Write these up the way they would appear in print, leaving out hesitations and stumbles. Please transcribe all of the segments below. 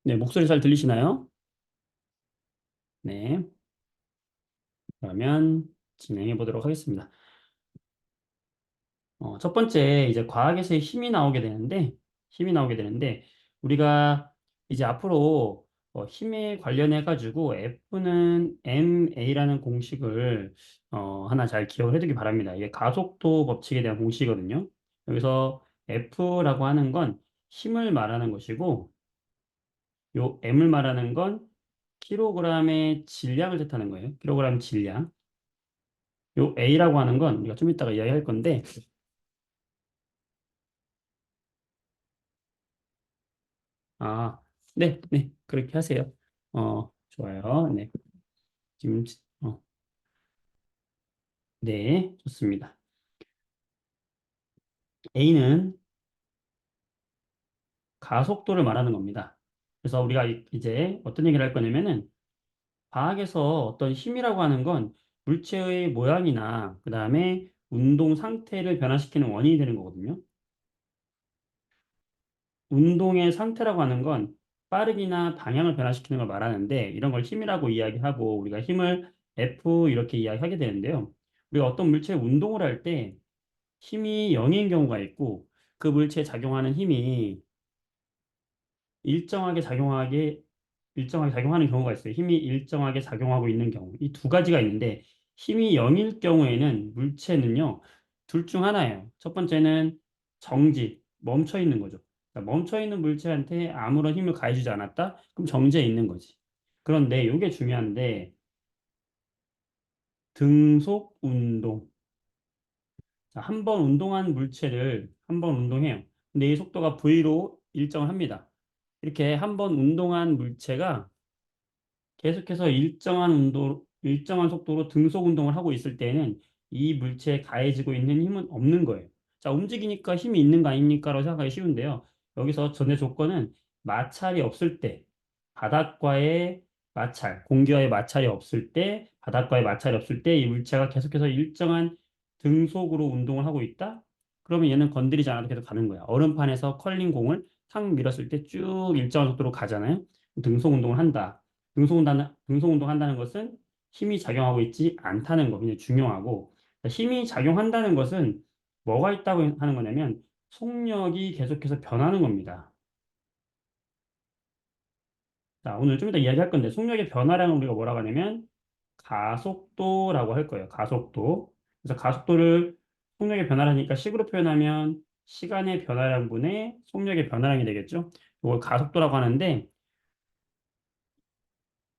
네, 목소리 잘 들리시나요? 네, 그러면 진행해 보도록 하겠습니다. 첫 번째, 이제 과학에서의 힘이 나오게 되는데, 우리가 이제 앞으로 힘에 관련해 가지고 F는 ma라는 공식을 하나 잘 기억을 해두기 바랍니다. 이게 가속도 법칙에 대한 공식이거든요. 여기서 F라고 하는 건 힘을 말하는 것이고, 요 m을 말하는 건 킬로그램의 질량을 뜻하는 거예요. 킬로그램 질량. 요 A라고 하는 건 우리가 좀 이따가 이야기할 건데, 아, 네, 네, 그렇게 하세요. 좋아요. 네, 지금, 어, 네, 좋습니다. A는 가속도를 말하는 겁니다. 그래서 우리가 이제 어떤 얘기를 할 거냐면은, 과학에서 어떤 힘이라고 하는 건 물체의 모양이나, 그 다음에 운동 상태를 변화시키는 원인이 되는 거거든요. 운동의 상태라고 하는 건 빠르기나 방향을 변화시키는 걸 말하는데 이런 걸 힘이라고 이야기하고 우리가 힘을 F 이렇게 이야기하게 되는데요. 우리가 어떤 물체의 운동을 할 때 힘이 0인 경우가 있고 그 물체에 작용하는 힘이 일정하게 작용하게 일정하게 작용하는 경우가 있어요. 힘이 일정하게 작용하고 있는 경우. 이 두 가지가 있는데 힘이 0일 경우에는 물체는요. 둘 중 하나예요. 첫 번째는 정지, 멈춰 있는 거죠. 그러니까 멈춰 있는 물체한테 아무런 힘을 가해주지 않았다? 그럼 정지해 있는 거지. 그런데 이게 중요한데 등속 운동. 한 번 운동한 물체를 한 번 운동해요. 근데 이 속도가 V로 일정합니다. 이렇게 한 번 운동한 물체가 계속해서 일정한 속도로 등속 운동을 하고 있을 때에는 이 물체에 가해지고 있는 힘은 없는 거예요. 자, 움직이니까 힘이 있는 거 아닙니까? 라고 생각하기 쉬운데요. 여기서 전제 조건은 마찰이 없을 때, 바닥과의 공기와의 마찰이 없을 때, 바닥과의 마찰이 없을 때 이 물체가 계속해서 일정한 등속으로 운동을 하고 있다? 그러면 얘는 건드리지 않아도 계속 가는 거야. 얼음판에서 컬링공을 탁 밀었을 때 쭉 일정한 속도로 가잖아요. 등속 운동을 한다. 등속 운동 한다는 것은 힘이 작용하고 있지 않다는 거 굉장히 중요하고 힘이 작용한다는 것은 뭐가 있다고 하는 거냐면 속력이 계속해서 변하는 겁니다. 자, 오늘 좀 이따 이야기할 건데 속력의 변화량을 우리가 뭐라고 하냐면 가속도라고 할 거예요. 가속도. 그래서 가속도를 속력의 변화라니까 식으로 표현하면 시간의 변화량분의 속력의 변화량이 되겠죠. 이걸 가속도라고 하는데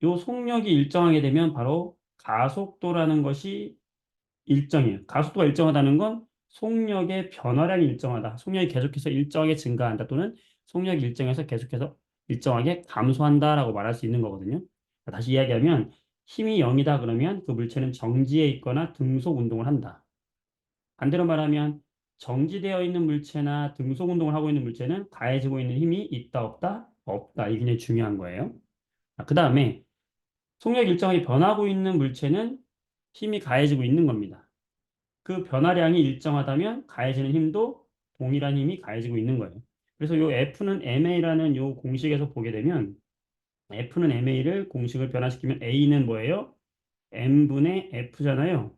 요 속력이 일정하게 되면 바로 가속도라는 것이 일정이에요. 가속도가 일정하다는 건 속력의 변화량이 일정하다. 속력이 계속해서 일정하게 증가한다 또는 속력이 일정해서 계속해서 일정하게 감소한다라고 말할 수 있는 거거든요. 다시 이야기하면 힘이 0이다 그러면 그 물체는 정지해 있거나 등속 운동을 한다. 반대로 말하면 정지되어 있는 물체나 등속 운동을 하고 있는 물체는 가해지고 있는 힘이 있다 없다? 없다. 이게 굉장히 중요한 거예요. 그 다음에 속력이 일정하게 변하고 있는 물체는 힘이 가해지고 있는 겁니다. 그 변화량이 일정하다면 가해지는 힘도 동일한 힘이 가해지고 있는 거예요. 그래서 요 F는 ma라는 요 공식에서 보게 되면 F는 ma를 공식을 변화시키면 A는 뭐예요? m분의 F잖아요.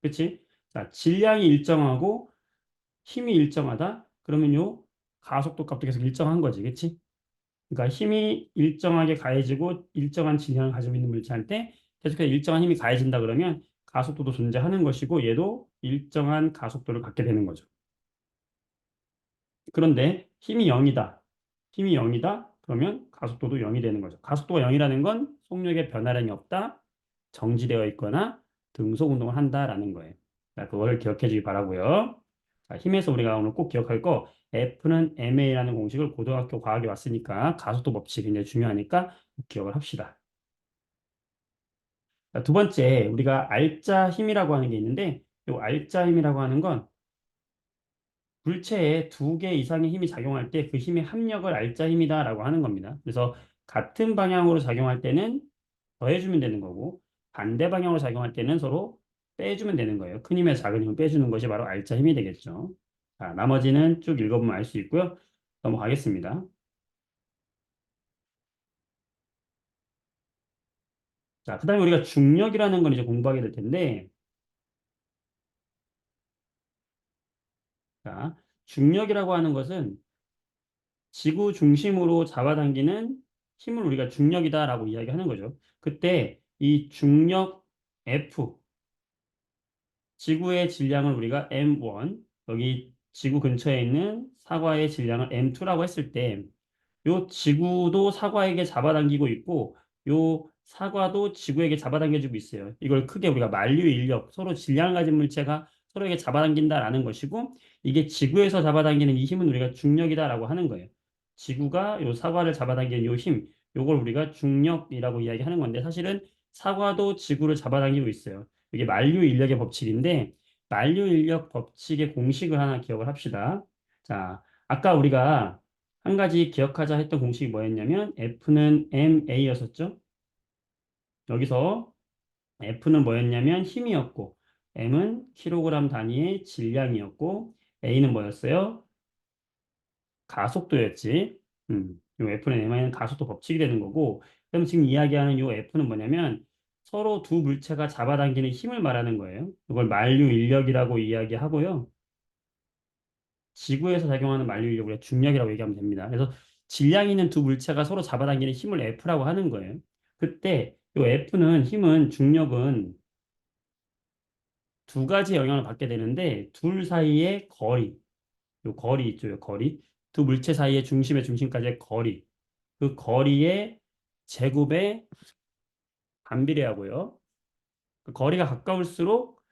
그치? 자, 질량이 일정하고 힘이 일정하다? 그러면 요 가속도 값도 계속 일정한 거지. 그치? 그러니까 힘이 일정하게 가해지고 일정한 질량을 가지고 있는 물체한테 계속해서 일정한 힘이 가해진다 그러면 가속도도 존재하는 것이고 얘도 일정한 가속도를 갖게 되는 거죠. 그런데 힘이 0이다. 힘이 0이다. 그러면 가속도도 0이 되는 거죠. 가속도가 0이라는 건 속력의 변화량이 없다. 정지되어 있거나 등속 운동을 한다라는 거예요. 자, 그걸 기억해 주기 바라고요. 자, 힘에서 우리가 오늘 꼭 기억할 거 F는 ma라는 공식을 고등학교 과학에 왔으니까 가속도 법칙이 굉장히 중요하니까 기억을 합시다. 자, 두 번째, 우리가 알짜 힘이라고 하는 게 있는데 이 알짜 힘이라고 하는 건 물체에 두 개 이상의 힘이 작용할 때 그 힘의 합력을 알짜 힘이다라고 하는 겁니다. 그래서 같은 방향으로 작용할 때는 더해주면 되는 거고 반대 방향으로 작용할 때는 서로 빼주면 되는 거예요. 큰 힘에서 작은 힘을 빼주는 것이 바로 알짜 힘이 되겠죠. 자, 나머지는 쭉 읽어보면 알 수 있고요. 넘어가겠습니다. 자, 그다음에 우리가 중력이라는 걸 이제 공부하게 될 텐데, 자, 중력이라고 하는 것은 지구 중심으로 잡아당기는 힘을 우리가 중력이다라고 이야기하는 거죠. 그때 이 중력 F, 지구의 질량을 우리가 M1, 여기 지구 근처에 있는 사과의 질량을 M2라고 했을 때, 요 지구도 사과에게 잡아당기고 있고, 요 사과도 지구에게 잡아당겨주고 있어요. 이걸 크게 우리가 만류 인력, 서로 질량을 가진 물체가 서로에게 잡아당긴다라는 것이고, 이게 지구에서 잡아당기는 이 힘은 우리가 중력이다라고 하는 거예요. 지구가 요 사과를 잡아당기는 요 힘, 요걸 우리가 중력이라고 이야기하는 건데, 사실은 사과도 지구를 잡아당기고 있어요. 이게 만류 인력의 법칙인데, 만류 인력 법칙의 공식을 하나 기억을 합시다. 자, 아까 우리가 한 가지 기억하자 했던 공식이 뭐였냐면 F는 ma였었죠. 여기서 F는 뭐였냐면 힘이었고 m은 킬로그램 단위의 질량이었고 a는 뭐였어요? 가속도였지. 요 F는 m은 가속도 법칙이 되는 거고 그럼 지금 이야기하는 요 F는 뭐냐면 서로 두 물체가 잡아당기는 힘을 말하는 거예요. 이걸 만류 인력이라고 이야기하고요. 지구에서 작용하는 만류인력을 우리가 중력이라고 얘기하면 됩니다. 그래서 질량 있는 두 물체가 서로 잡아당기는 힘을 F라고 하는 거예요. 그때 이 F는 힘은 중력은 두 가지 영향을 받게 되는데 둘 사이의 거리, 요 거리 있죠, 요 거리. 두 물체 사이의 중심의 중심까지의 거리. 그 거리의 제곱에 반비례하고요. 그 거리가 가까울수록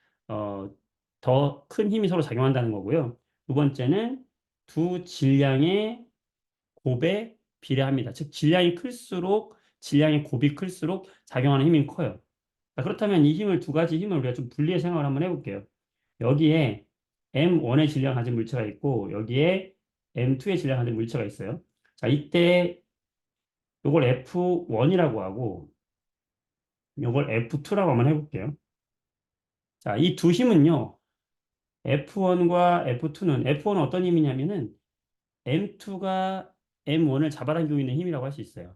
더 큰 힘이 서로 작용한다는 거고요. 두 번째는 두 질량의 곱에 비례합니다. 즉 질량이 클수록 질량의 곱이 클수록 작용하는 힘이 커요. 자, 그렇다면 이 힘을 두 가지 힘을 우리가 좀 분리해 생각을 한번 해볼게요. 여기에 M1의 질량 가진 물체가 있고 여기에 M2의 질량 가진 물체가 있어요. 자, 이때 이걸 F1이라고 하고 이걸 F2라고 한번 해볼게요. 자, 이 두 힘은요. F1과 F2는 F1은 어떤 힘이냐면은 M2가 M1을 잡아당기고 있는 힘이라고 할 수 있어요.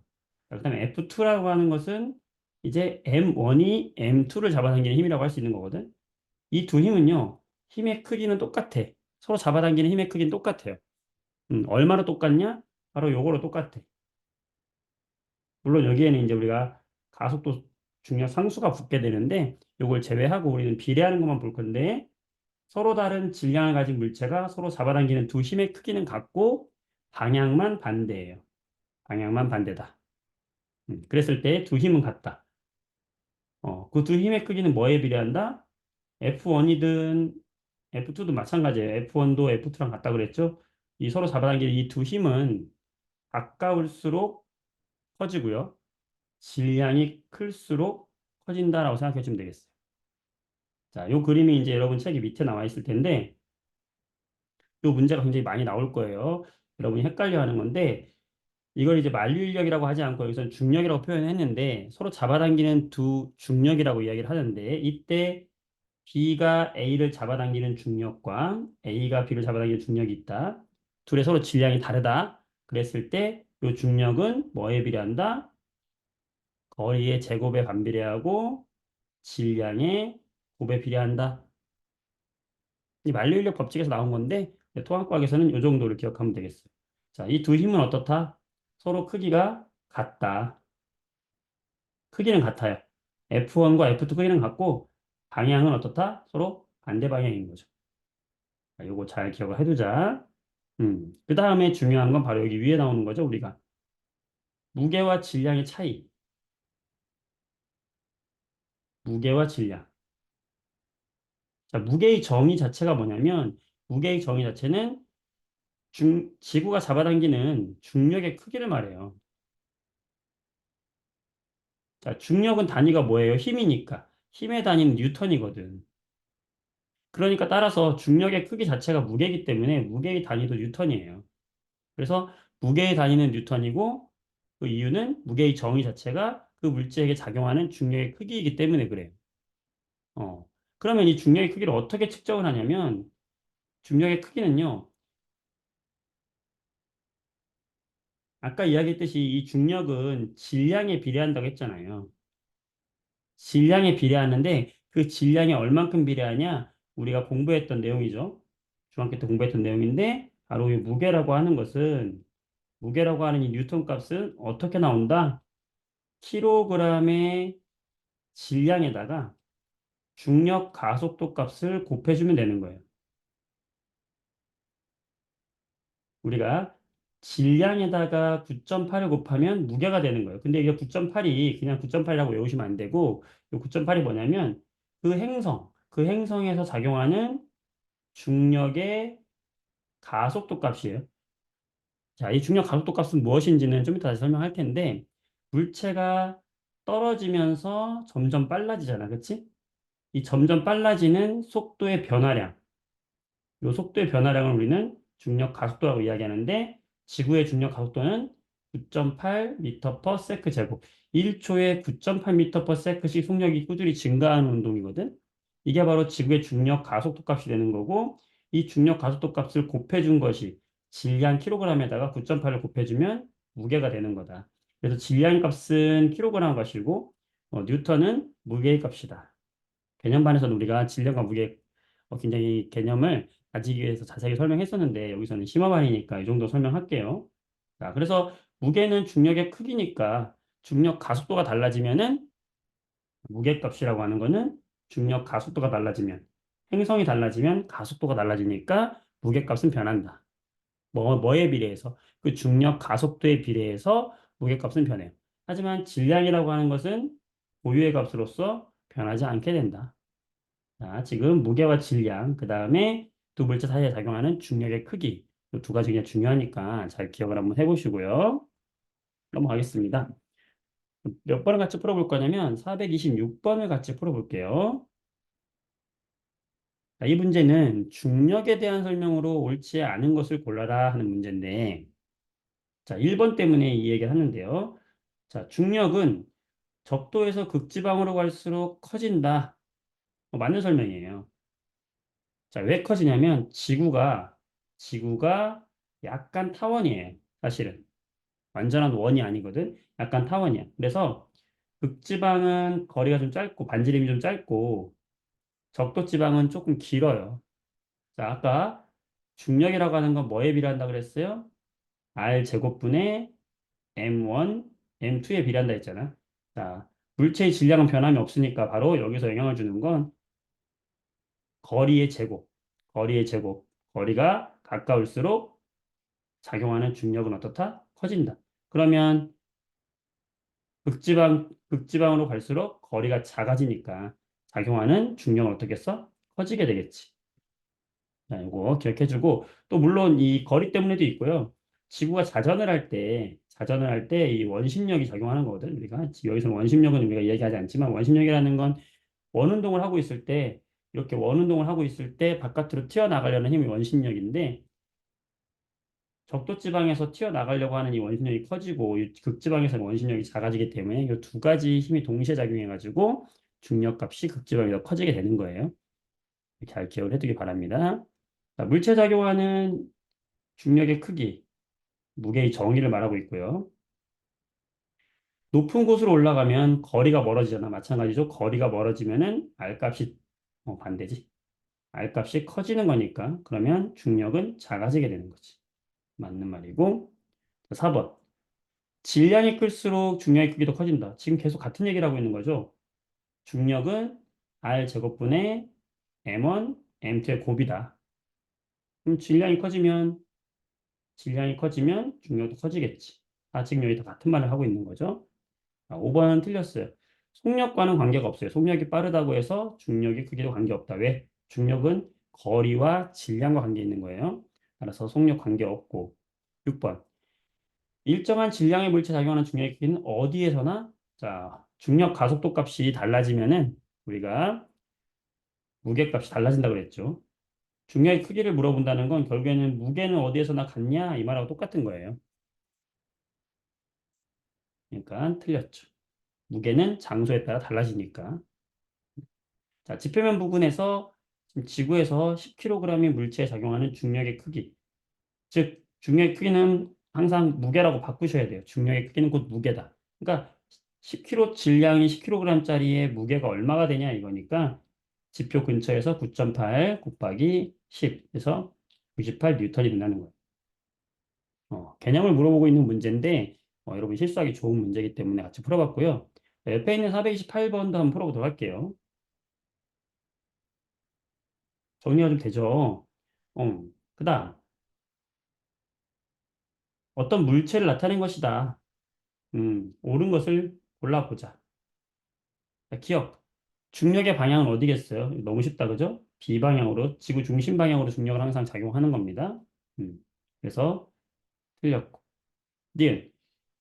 그다음에 F2라고 하는 것은 이제 M1이 M2를 잡아당기는 힘이라고 할 수 있는 거거든. 이 두 힘은요, 힘의 크기는 똑같아. 서로 잡아당기는 힘의 크기는 똑같아요. 얼마로 똑같냐? 바로 요거로 똑같아. 물론 여기에는 이제 우리가 가속도 중력 상수가 붙게 되는데, 요걸 제외하고 우리는 비례하는 것만 볼 건데, 서로 다른 질량을 가진 물체가 서로 잡아당기는 두 힘의 크기는 같고, 방향만 반대예요. 방향만 반대다. 그랬을 때 두 힘은 같다. 그 두 힘의 크기는 뭐에 비례한다? F1이든 F2도 마찬가지예요. F1도 F2랑 같다 그랬죠? 이 서로 잡아당기는 이 두 힘은 가까울수록 커지고요. 질량이 클수록 커진다라고 생각해 주면 되겠어요. 자, 요 그림이 이제 여러분 책이 밑에 나와 있을 텐데, 요 문제가 굉장히 많이 나올 거예요. 여러분이 헷갈려 하는 건데, 이걸 이제 만류인력이라고 하지 않고 여기서는 중력이라고 표현했는데 서로 잡아당기는 두 중력이라고 이야기를 하는데 이때 B가 A를 잡아당기는 중력과 A가 B를 잡아당기는 중력이 있다. 둘의 서로 질량이 다르다. 그랬을 때 이 중력은 뭐에 비례한다? 거리의 제곱에 반비례하고 질량의 곱에 비례한다. 이 만류인력 법칙에서 나온 건데 토합과학에서는 이 정도를 기억하면 되겠어요. 자, 이 두 힘은 어떻다? 서로 크기가 같다. 크기는 같아요. F1과 F2 크기는 같고 방향은 어떻다? 서로 반대 방향인 거죠. 자, 요거 잘 기억을 해두자. 그 다음에 중요한 건 바로 여기 위에 나오는 거죠, 우리가. 무게와 질량의 차이. 무게와 질량. 자, 무게의 정의 자체가 뭐냐면 무게의 정의 자체는 지구가 잡아당기는 중력의 크기를 말해요. 자, 중력은 단위가 뭐예요? 힘이니까. 힘의 단위는 뉴턴이거든. 그러니까 따라서 중력의 크기 자체가 무게이기 때문에 무게의 단위도 뉴턴이에요. 그래서 무게의 단위는 뉴턴이고 그 이유는 무게의 정의 자체가 그 물체에게 작용하는 중력의 크기이기 때문에 그래요. 어. 그러면 이 중력의 크기를 어떻게 측정을 하냐면 중력의 크기는요. 아까 이야기했듯이 이 중력은 질량에 비례한다고 했잖아요. 질량에 비례하는데 그 질량이 얼만큼 비례하냐? 우리가 공부했던 내용이죠. 중학교 때 공부했던 내용인데 바로 이 무게라고 하는 이 뉴턴 값은 어떻게 나온다? 킬로그램의 질량에다가 중력 가속도 값을 곱해주면 되는 거예요. 우리가 질량에다가 9.8을 곱하면 무게가 되는 거예요. 근데 이게 9.8이 그냥 9.8이라고 외우시면 안 되고, 이 9.8이 뭐냐면 그 행성에서 작용하는 중력의 가속도 값이에요. 자, 이 중력 가속도 값은 무엇인지는 좀 이따 다시 설명할 텐데, 물체가 떨어지면서 점점 빨라지잖아. 그치? 이 점점 빨라지는 속도의 변화량. 이 속도의 변화량을 우리는 중력 가속도라고 이야기하는데 지구의 중력 가속도는 9.8m per sec 제곱. 1초에 9.8m per sec씩 속력이 꾸준히 증가하는 운동이거든. 이게 바로 지구의 중력 가속도 값이 되는 거고 이 중력 가속도 값을 곱해준 것이 질량 킬로그램에다가 9.8을 곱해주면 무게가 되는 거다. 그래서 질량 값은 킬로그램 값이고 뉴턴은 무게의 값이다. 개념반에서는 우리가 질량과 무게 굉장히 개념을 가지기 위해서 자세하게 설명했었는데 여기서는 심화반이니까 이 정도 설명할게요. 자, 그래서 무게는 중력의 크기니까 중력 가속도가 달라지면은 무게값이라고 하는 거는 중력 가속도가 달라지면 행성이 달라지면 가속도가 달라지니까 무게값은 변한다. 뭐에 비례해서 그 중력 가속도에 비례해서 무게값은 변해요. 하지만 질량이라고 하는 것은 고유의 값으로서 변하지 않게 된다. 자, 지금 무게와 질량, 그 다음에 두 물체 사이에 작용하는 중력의 크기. 이 두 가지 굉장히 중요하니까 잘 기억을 한번 해보시고요. 넘어가겠습니다. 몇 번을 같이 풀어볼 거냐면 426번을 같이 풀어볼게요. 자, 이 문제는 중력에 대한 설명으로 옳지 않은 것을 골라라 하는 문제인데, 자, 1번 때문에 이 얘기를 하는데요. 자, 중력은 적도에서 극지방으로 갈수록 커진다. 맞는 설명이에요. 자, 왜 커지냐면 지구가 약간 타원이에요. 사실은. 완전한 원이 아니거든. 약간 타원이야. 그래서 극지방은 거리가 좀 짧고 반지름이 좀 짧고 적도지방은 조금 길어요. 자, 아까 중력이라고 하는 건 뭐에 비례한다 그랬어요? R 제곱분의 M1, M2에 비례한다 했잖아. 자, 물체의 질량은 변함이 없으니까 바로 여기서 영향을 주는 건 거리의 제곱. 거리의 제곱. 거리가 가까울수록 작용하는 중력은 어떻다? 커진다. 그러면 극지방으로 갈수록 거리가 작아지니까 작용하는 중력은 어떻게 써? 커지게 되겠지. 자, 이거 기억해주고 또 물론 이 거리 때문에도 있고요. 지구가 자전을 할 때 이 원심력이 작용하는 거거든. 우리가 여기서는 원심력은 우리가 이야기하지 않지만 원심력이라는 건 원운동을 하고 있을 때 이렇게 원운동을 하고 있을 때 바깥으로 튀어나가려는 힘이 원심력인데 적도지방에서 튀어나가려고 하는 이 원심력이 커지고 이 극지방에서는 원심력이 작아지기 때문에 이 두 가지 힘이 동시에 작용해가지고 중력값이 극지방이 더 커지게 되는 거예요. 잘 기억을 해두기 바랍니다. 자, 물체 작용하는 중력의 크기, 무게의 정의를 말하고 있고요. 높은 곳으로 올라가면 거리가 멀어지잖아. 마찬가지죠. 거리가 멀어지면은 R값이 반대지. R값이 커지는 거니까 그러면 중력은 작아지게 되는 거지. 맞는 말이고. 자, 4번. 질량이 클수록 중력의 크기도 커진다. 지금 계속 같은 얘기를 하고 있는 거죠. 중력은 R 제곱분의 M1, M2의 곱이다. 그럼 질량이 커지면 중력도 커지겠지. 아, 지금 여기 다 같은 말을 하고 있는 거죠. 5번은 틀렸어요. 속력과는 관계가 없어요. 속력이 빠르다고 해서 중력의 크기도 관계없다. 왜? 중력은 거리와 질량과 관계 있는 거예요. 따라서 속력 관계 없고. 6번. 일정한 질량의 물체 작용하는 중력의 크기는 어디에서나 자, 중력 가속도 값이 달라지면은 우리가 무게값이 달라진다고 그랬죠. 중력의 크기를 물어본다는 건 결국에는 무게는 어디에서나 같냐 이 말하고 똑같은 거예요. 그러니까 틀렸죠. 무게는 장소에 따라 달라지니까. 자, 지표면 부분에서 지금 지구에서 10kg의 물체에 작용하는 중력의 크기. 즉, 중력의 크기는 항상 무게라고 바꾸셔야 돼요. 중력의 크기는 곧 무게다. 그러니까 10kg 질량이 10kg짜리의 무게가 얼마가 되냐 이거니까 지표 근처에서 9.8 곱하기 10 해서 98 뉴턴이 된다는 거예요. 개념을 물어보고 있는 문제인데 여러분 실수하기 좋은 문제이기 때문에 같이 풀어봤고요. 옆에 있는 428번도 한번 풀어보도록 할게요. 정리가 좀 되죠? 그다음 어떤 물체를 나타낸 것이다. 옳은 것을 골라보자. 자, 기억. 중력의 방향은 어디겠어요? 너무 쉽다, 그죠? 비방향으로, 지구 중심 방향으로 중력을 항상 작용하는 겁니다. 음, 그래서 틀렸고. 니은.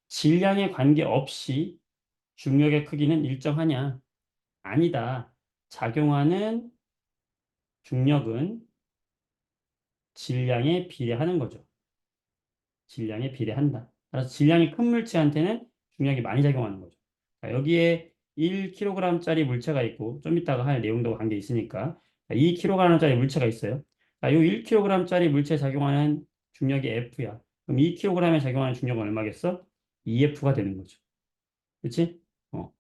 질량에 관계없이 중력의 크기는 일정하냐? 아니다. 작용하는 중력은 질량에 비례하는 거죠. 질량에 비례한다. 따라서 질량이 큰 물체한테는 중력이 많이 작용하는 거죠. 자, 여기에 1kg짜리 물체가 있고 좀 이따가 할 내용도 관계 있으니까 2kg짜리 물체가 있어요. 자, 이 1kg짜리 물체에 작용하는 중력이 F야. 그럼 2kg에 작용하는 중력은 얼마겠어? EF가 되는 거죠. 그렇지? 어.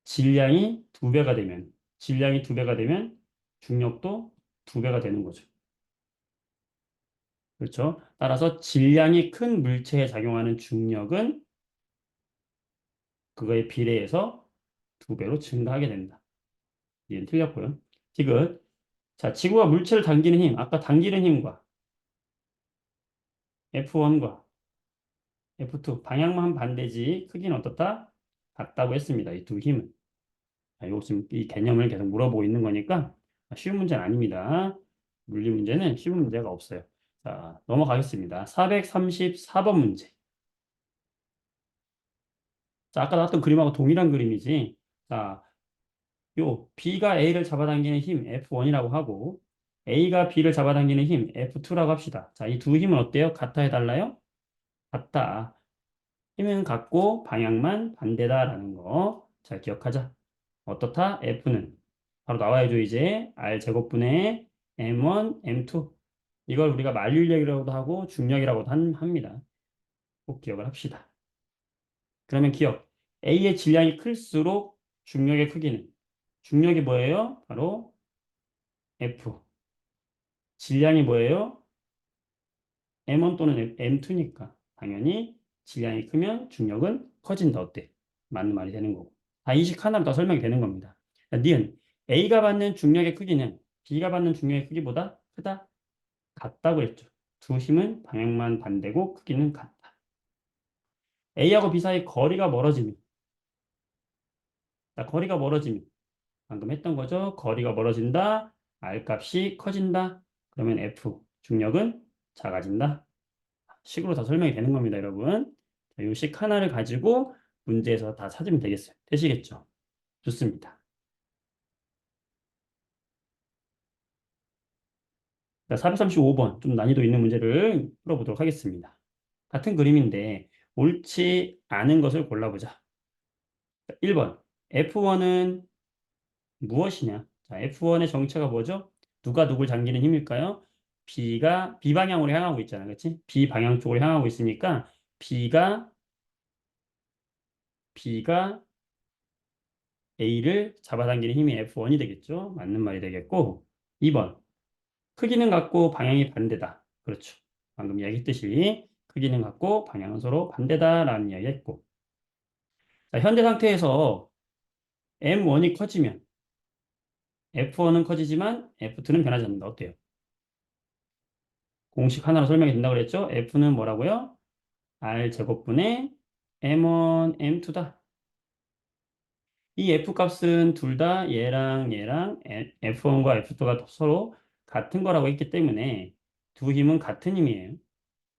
질량이 두 배가 되면 질량이 두 배가 되면 중력도 두 배가 되는 거죠. 그렇죠? 따라서 질량이 큰 물체에 작용하는 중력은 그거에 비례해서 두 배로 증가하게 된다. 이해는 틀렸고요. 디귿. 자, 지구가 물체를 당기는 힘, 아까 당기는 힘과 F1과 F2 방향만 반대지 크기는 어떻다? 같다고 했습니다. 이 두 힘은. 자, 이거 지금 이 개념을 계속 물어보고 있는 거니까 쉬운 문제는 아닙니다. 물리 문제는 쉬운 문제가 없어요. 자, 넘어가겠습니다. 434번 문제. 자, 아까 나왔던 그림하고 동일한 그림이지. 자, 요 B가 A를 잡아당기는 힘 F1이라고 하고 A가 B를 잡아당기는 힘 F2라고 합시다. 자, 이 두 힘은 어때요? 같아 해달라요? 같다. 힘은 같고 방향만 반대다라는 거. 잘 기억하자. 어떻다? F는 바로 나와야죠. 이제 R 제곱분의 M1, M2. 이걸 우리가 만류력이라고도 하고 중력이라고도 합니다. 꼭 기억을 합시다. 그러면 기억. A의 질량이 클수록 중력의 크기는 중력이 뭐예요? 바로 F. 질량이 뭐예요? M1 또는 M2니까 당연히 질량이 크면 중력은 커진다. 어때? 맞는 말이 되는 거고. 다 이식 하나로 더 설명이 되는 겁니다. 니은 A가 받는 중력의 크기는 B가 받는 중력의 크기보다 크다? 같다고 했죠. 두 힘은 방향만 반대고 크기는 같다. A하고 B 사이 거리가 멀어지면 자, 거리가 멀어지면 방금 했던 거죠. 거리가 멀어진다. R 값이 커진다. 그러면 F 중력은 작아진다. 식으로 다 설명이 되는 겁니다, 여러분. 이 식 하나를 가지고 문제에서 다 찾으면 되겠어요. 되시겠죠? 좋습니다. 자, 435번 좀 난이도 있는 문제를 풀어보도록 하겠습니다. 같은 그림인데 옳지 않은 것을 골라보자. 1번 F1은 무엇이냐? 자, F1의 정체가 뭐죠? 누가 누굴 당기는 힘일까요? B가 B 방향으로 향하고 있잖아, 그렇지? B 방향 쪽으로 향하고 있으니까 B가 A를 잡아당기는 힘이 F1이 되겠죠? 맞는 말이 되겠고 2번 크기는 같고 방향이 반대다. 그렇죠. 방금 이야기했듯이 크기는 같고 방향은 서로 반대다라는 이야기했고 자, 현재 상태에서 M1이 커지면 F1은 커지지만 F2는 변하지 않는다. 어때요? 공식 하나로 설명이 된다고 그랬죠? F는 뭐라고요? R 제곱분의 M1, M2다. 이 F 값은 둘 다 얘랑 F1과 F2가 서로 같은 거라고 했기 때문에 두 힘은 같은 힘이에요.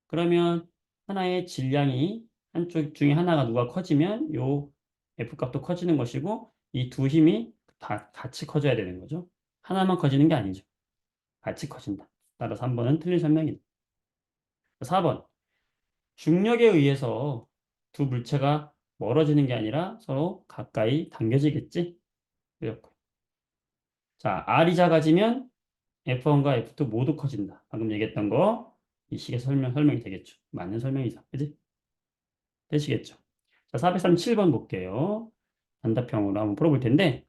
그러면 하나의 질량이 한쪽 중에 하나가 누가 커지면 요 F 값도 커지는 것이고 이 두 힘이 다 같이 커져야 되는 거죠. 하나만 커지는 게 아니죠. 같이 커진다. 따라서 3번은 틀린 설명입니다. 4번. 중력에 의해서 두 물체가 멀어지는 게 아니라 서로 가까이 당겨지겠지? 이렇게. 자, R이 작아지면 F1과 F2 모두 커진다. 방금 얘기했던 거, 이 식의 설명이 되겠죠. 맞는 설명이죠. 그지? 되시겠죠? 자, 437번 볼게요. 단답형으로 한번 풀어볼 텐데,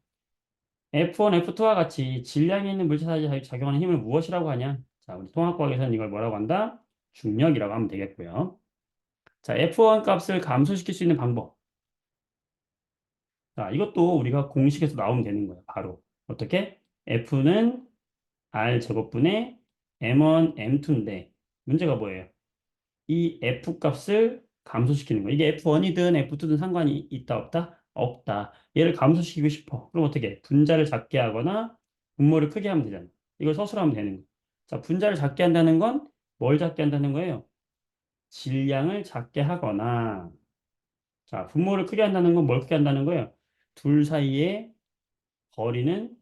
F1, F2와 같이 질량이 있는 물체 사이에 작용하는 힘을 무엇이라고 하냐? 자, 우리 통합과학에서는 이걸 뭐라고 한다? 중력이라고 하면 되겠고요. 자, F1 값을 감소시킬 수 있는 방법. 자, 이것도 우리가 공식에서 나오면 되는 거예요. 바로. 어떻게? F는 R 제곱분의 M1, M2인데, 문제가 뭐예요? 이 F 값을 감소시키는 거. 이게 F1이든 F2든 상관이 있다, 없다? 없다. 얘를 감소시키고 싶어. 그럼 어떻게 해? 분자를 작게 하거나 분모를 크게 하면 되잖아. 이걸 서술하면 되는 거. 자, 분자를 작게 한다는 건 뭘 작게 한다는 거예요? 질량을 작게 하거나, 자, 분모를 크게 한다는 건 뭘 크게 한다는 거예요? 둘 사이의 거리는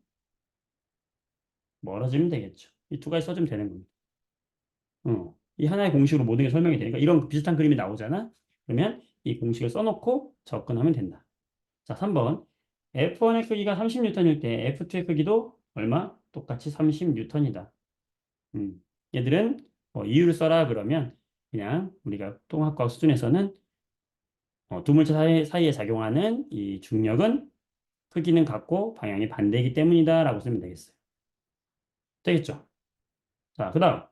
멀어지면 되겠죠. 이 두 가지 써주면 되는 겁니다. 이 하나의 공식으로 모든 게 설명이 되니까 이런 비슷한 그림이 나오잖아. 그러면 이 공식을 써놓고 접근하면 된다. 자, 3번. F1의 크기가 30N일 때 F2의 크기도 얼마? 똑같이 30N이다. 얘들은 이유를 써라 그러면 그냥 우리가 통합과학 수준에서는 두 물체 사이에 작용하는 이 중력은 크기는 같고 방향이 반대이기 때문이다 라고 쓰면 되겠어요. 되겠죠? 자, 그 다음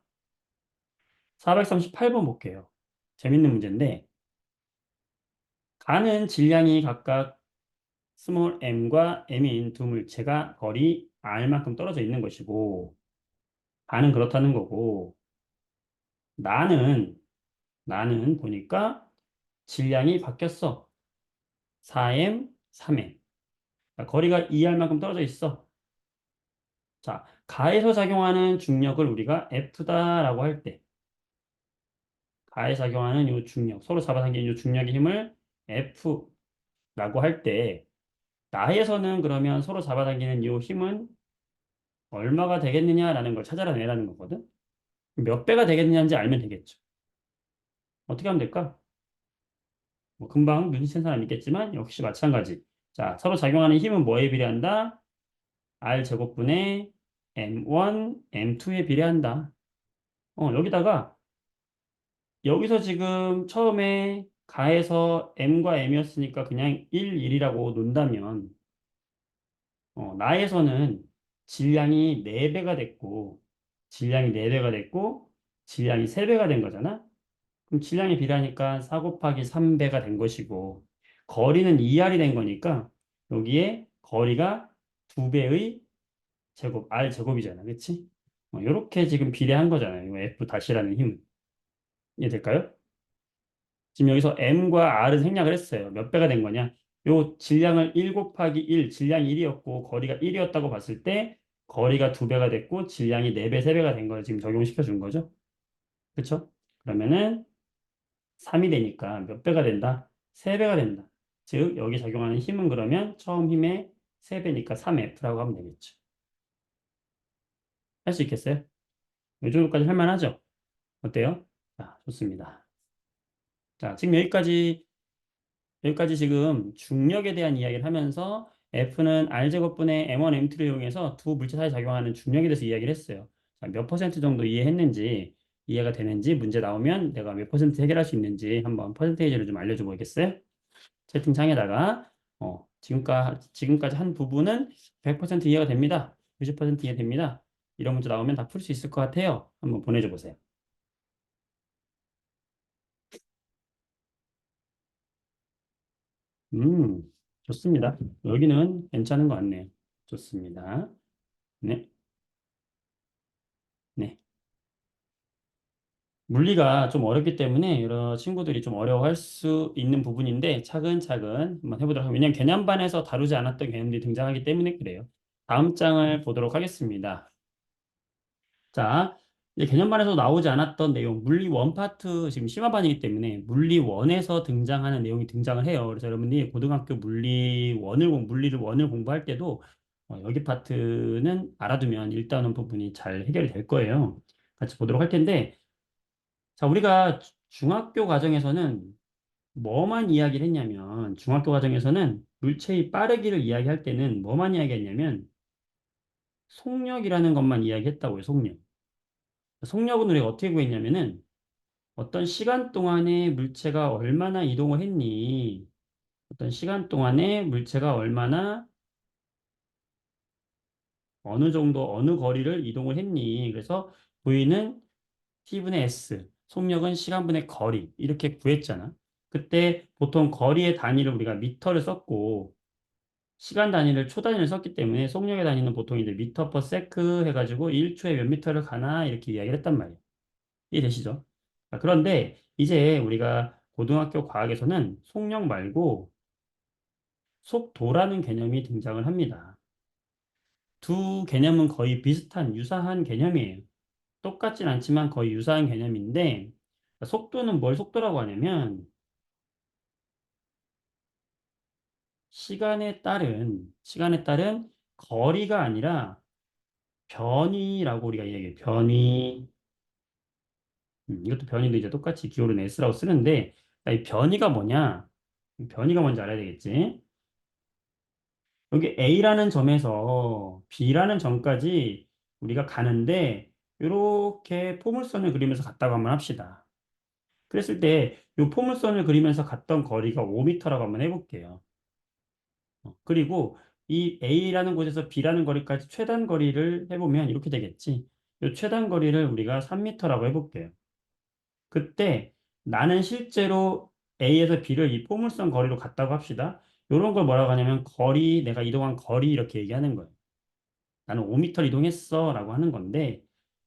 438번 볼게요. 재밌는 문제인데 가는 질량이 각각 스몰 m과 m인 두 물체가 거리 r만큼 떨어져 있는 것이고 반은 그렇다는 거고 나는 나는 보니까 질량이 바뀌었어. 4m, 3m. 거리가 2r만큼 떨어져 있어. 자, 가에서 작용하는 중력을 우리가 F다라고 할 때, 가에 작용하는 이 중력, 서로 잡아당기는 이 중력의 힘을 F라고 할 때, 나에서는 그러면 서로 잡아당기는 이 힘은 얼마가 되겠느냐라는 걸 찾아내라는 거거든. 몇 배가 되겠느냐인지 알면 되겠죠. 어떻게 하면 될까? 뭐 금방 눈치챈 사람 있겠지만 역시 마찬가지. 자, 서로 작용하는 힘은 뭐에 비례한다? R 제곱분의 M1, M2에 비례한다. 여기다가 여기서 지금 처음에 가에서 M과 M이었으니까 그냥 1, 1이라고 논다면 나에서는 질량이 4배가 됐고 질량이 4배가 됐고 질량이 3배가 된 거잖아. 그럼 질량이 비례하니까 4 곱하기 3배가 된 것이고 거리는 2R이 된 거니까 여기에 거리가 2배의 제곱, R 제곱이잖아. 그치? 이렇게 지금 비례한 거잖아요. 이 F 다시라는 힘은. 이해될까요? 지금 여기서 M과 R은 생략을 했어요. 몇 배가 된 거냐? 요 질량을 1 곱하기 1, 질량이 1이었고 거리가 1이었다고 봤을 때 거리가 2배가 됐고 질량이 4배, 3배가 된 걸 지금 적용시켜 준 거죠. 그렇죠? 그러면은 3이 되니까 몇 배가 된다? 3배가 된다. 즉 여기 적용하는 힘은 그러면 처음 힘의 3배니까 3F라고 하면 되겠죠. 할 수 있겠어요? 이 정도까지 할 만하죠? 어때요? 자, 좋습니다. 자, 지금 여기까지 지금 중력에 대한 이야기를 하면서 F는 R제곱분의 M1, M2를 이용해서 두 물체 사이에 작용하는 중력에 대해서 이야기를 했어요. 자, 몇 퍼센트 정도 이해했는지, 이해가 되는지 문제 나오면 내가 몇 퍼센트 해결할 수 있는지 한번 퍼센테이지를 좀 알려줘 보겠어요? 채팅창에다가 지금까지 한 부분은 100% 이해가 됩니다. 90% 이해됩니다. 이런 문제 나오면 다 풀 수 있을 것 같아요. 한번 보내줘 보세요. 음, 좋습니다. 여기는 괜찮은 것 같네요. 좋습니다. 네, 네. 물리가 좀 어렵기 때문에 여러 친구들이 좀 어려워할 수 있는 부분인데 차근차근 한번 해보도록 하겠습니다. 왜냐하면 개념반에서 다루지 않았던 개념들이 등장하기 때문에 그래요. 다음 장을 보도록 하겠습니다. 자, 이제 개념반에서 나오지 않았던 내용, 물리 원 파트 지금 심화반이기 때문에 물리 원에서 등장하는 내용이 등장을 해요. 그래서 여러분이 고등학교 물리를 원을 공부할 때도 여기 파트는 알아두면 일단은 부분이 잘 해결이 될 거예요. 같이 보도록 할 텐데, 자, 우리가 중학교 과정에서는 뭐만 이야기를 했냐면, 중학교 과정에서는 물체의 빠르기를 이야기할 때는 뭐만 이야기했냐면, 속력이라는 것만 이야기했다고요, 속력. 속력은 우리가 어떻게 구했냐면은 어떤 시간 동안에 물체가 얼마나 이동을 했니? 어떤 시간 동안에 물체가 얼마나 어느 정도 어느 거리를 이동을 했니? 그래서 V는 T분의 S, 속력은 시간분의 거리 이렇게 구했잖아. 그때 보통 거리의 단위를 우리가 미터를 썼고 시간 단위를 초 단위를 썼기 때문에 속력의 단위는 보통 이제 미터 퍼 세크 해가지고 1초에 몇 미터를 가나 이렇게 이야기를 했단 말이에요. 이해되시죠? 그런데 이제 우리가 고등학교 과학에서는 속력 말고 속도라는 개념이 등장을 합니다. 두 개념은 거의 비슷한 유사한 개념이에요. 똑같진 않지만 거의 유사한 개념인데 속도는 뭘 속도라고 하냐면 시간에 따른 거리가 아니라 변위라고 우리가 얘기해요. 변위. 이것도 변위도 이제 똑같이 기호를 S라고 쓰는데 이 변위가 뭐냐? 변위가 뭔지 알아야 되겠지? 여기 A라는 점에서 B라는 점까지 우리가 가는데 이렇게 포물선을 그리면서 갔다고 한번 합시다. 그랬을 때 이 포물선을 그리면서 갔던 거리가 5m라고 한번 해볼게요. 그리고 이 A라는 곳에서 B라는 거리까지 최단 거리를 해보면 이렇게 되겠지. 이 최단 거리를 우리가 3m라고 해볼게요. 그때 나는 실제로 A에서 B를 이 포물선 거리로 갔다고 합시다. 이런 걸 뭐라고 하냐면 거리, 내가 이동한 거리 이렇게 얘기하는 거예요. 나는 5m 이동했어 라고 하는 건데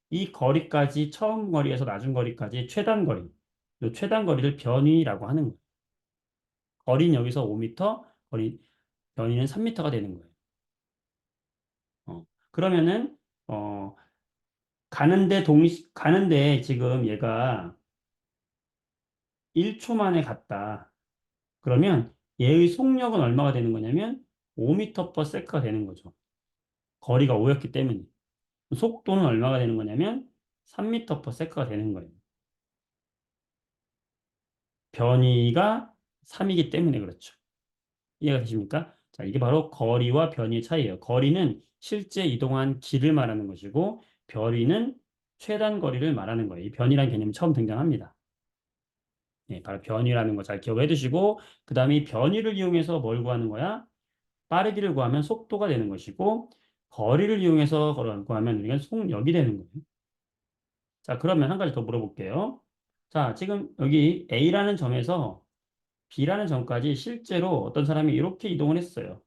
이 거리까지 처음 거리에서 낮은 거리까지 최단 거리, 이 최단 거리를 변위라고 하는 거예요. 거리는 여기서 5m, 변위는 3m가 되는 거예요. 그러면은 어, 가는데 지금 얘가 1초 만에 갔다. 그러면 얘의 속력은 얼마가 되는 거냐면 5m per sec가 되는 거죠. 거리가 5였기 때문에. 속도는 얼마가 되는 거냐면 3m per sec가 되는 거예요. 변위가 3이기 때문에 그렇죠. 이해가 되십니까? 자, 이게 바로 거리와 변위의 차이예요. 거리는 실제 이동한 길을 말하는 것이고 변위는 최단 거리를 말하는 거예요. 이 변이라는 개념이 처음 등장합니다. 네, 바로 변위라는 거 잘 기억해 두시고 그 다음에 이 변위를 이용해서 뭘 구하는 거야? 빠르기를 구하면 속도가 되는 것이고 거리를 이용해서 구하면 우리가 속력이 되는 거예요. 자, 그러면 한 가지 더 물어볼게요. 자, 지금 여기 A라는 점에서 B라는 점까지 실제로 어떤 사람이 이렇게 이동을 했어요.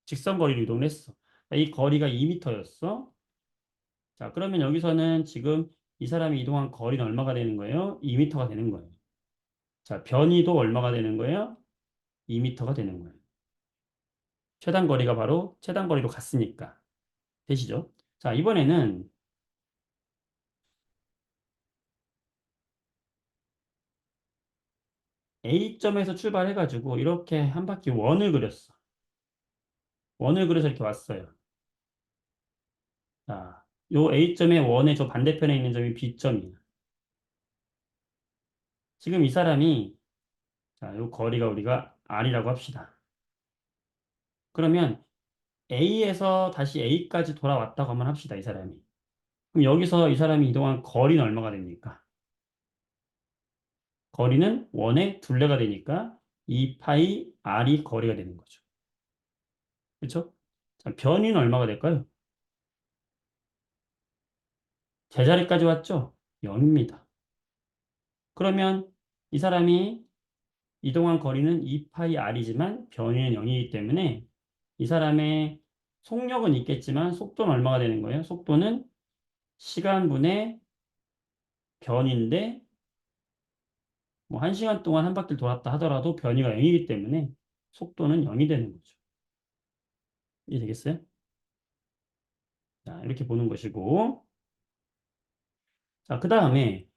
직선 거리로 이동을 했어. 이 거리가 2m였어. 자, 그러면 여기서는 지금 이 사람이 이동한 거리는 얼마가 되는 거예요? 2m가 되는 거예요. 자, 변이도 얼마가 되는 거예요? 2m가 되는 거예요. 최단 거리가 바로 최단 거리로 갔으니까. 되시죠? 자, 이번에는 A점에서 출발해가지고 이렇게 한 바퀴 원을 그렸어. 원을 그려서 이렇게 왔어요. 자, 요 A점의 원의 저 반대편에 있는 점이 B점이에요. 지금 이 사람이 자, 요 거리가 우리가 R이라고 합시다. 그러면 A에서 다시 A까지 돌아왔다고 한번 합시다, 이 사람이. 그럼 여기서 이 사람이 이동한 거리는 얼마가 됩니까? 거리는 원의 둘레가 되니까 2파이 R이 거리가 되는 거죠. 그렇죠? 자, 변위는 얼마가 될까요? 제자리까지 왔죠? 0입니다. 그러면 이 사람이 이동한 거리는 2파이 R이지만 변위는 0이기 때문에 이 사람의 속력은 있겠지만 속도는 얼마가 되는 거예요? 속도는 시간분의 변인데 뭐 1시간 동안 한 바퀴를 돌았다 하더라도 변이가 0이기 때문에 속도는 0이 되는 거죠. 이해되겠어요? 자, 이렇게 보는 것이고. 자, 그 다음에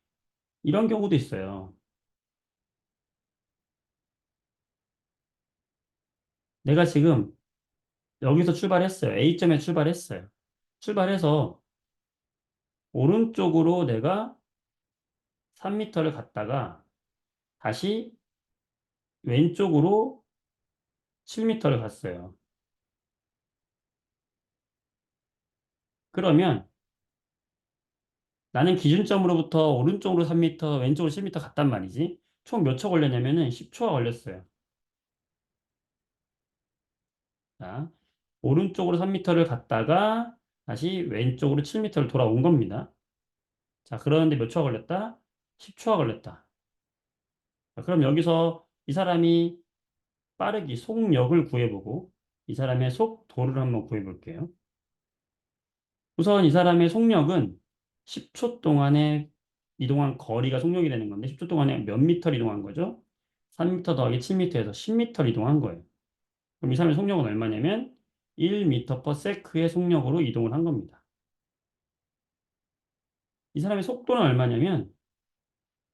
이런 경우도 있어요. 내가 지금 여기서 출발했어요. A점에 출발했어요. 출발해서 오른쪽으로 내가 3m를 갔다가 다시 왼쪽으로 7m를 갔어요. 그러면 나는 기준점으로부터 오른쪽으로 3m, 왼쪽으로 7m 갔단 말이지. 총 몇 초 걸렸냐면은 10초가 걸렸어요. 자, 오른쪽으로 3m를 갔다가 다시 왼쪽으로 7m를 돌아온 겁니다. 자, 그러는데 몇 초가 걸렸다? 10초가 걸렸다. 자, 그럼 여기서 이 사람이 빠르기, 속력을 구해보고 이 사람의 속도를 한번 구해볼게요. 우선 이 사람의 속력은 10초 동안에 이동한 거리가 속력이 되는 건데 10초 동안에 몇 미터를 이동한 거죠? 3m 더하기 7m에서 10m를 이동한 거예요. 그럼 이 사람의 속력은 얼마냐면 1m per sec의 속력으로 이동을 한 겁니다. 이 사람의 속도는 얼마냐면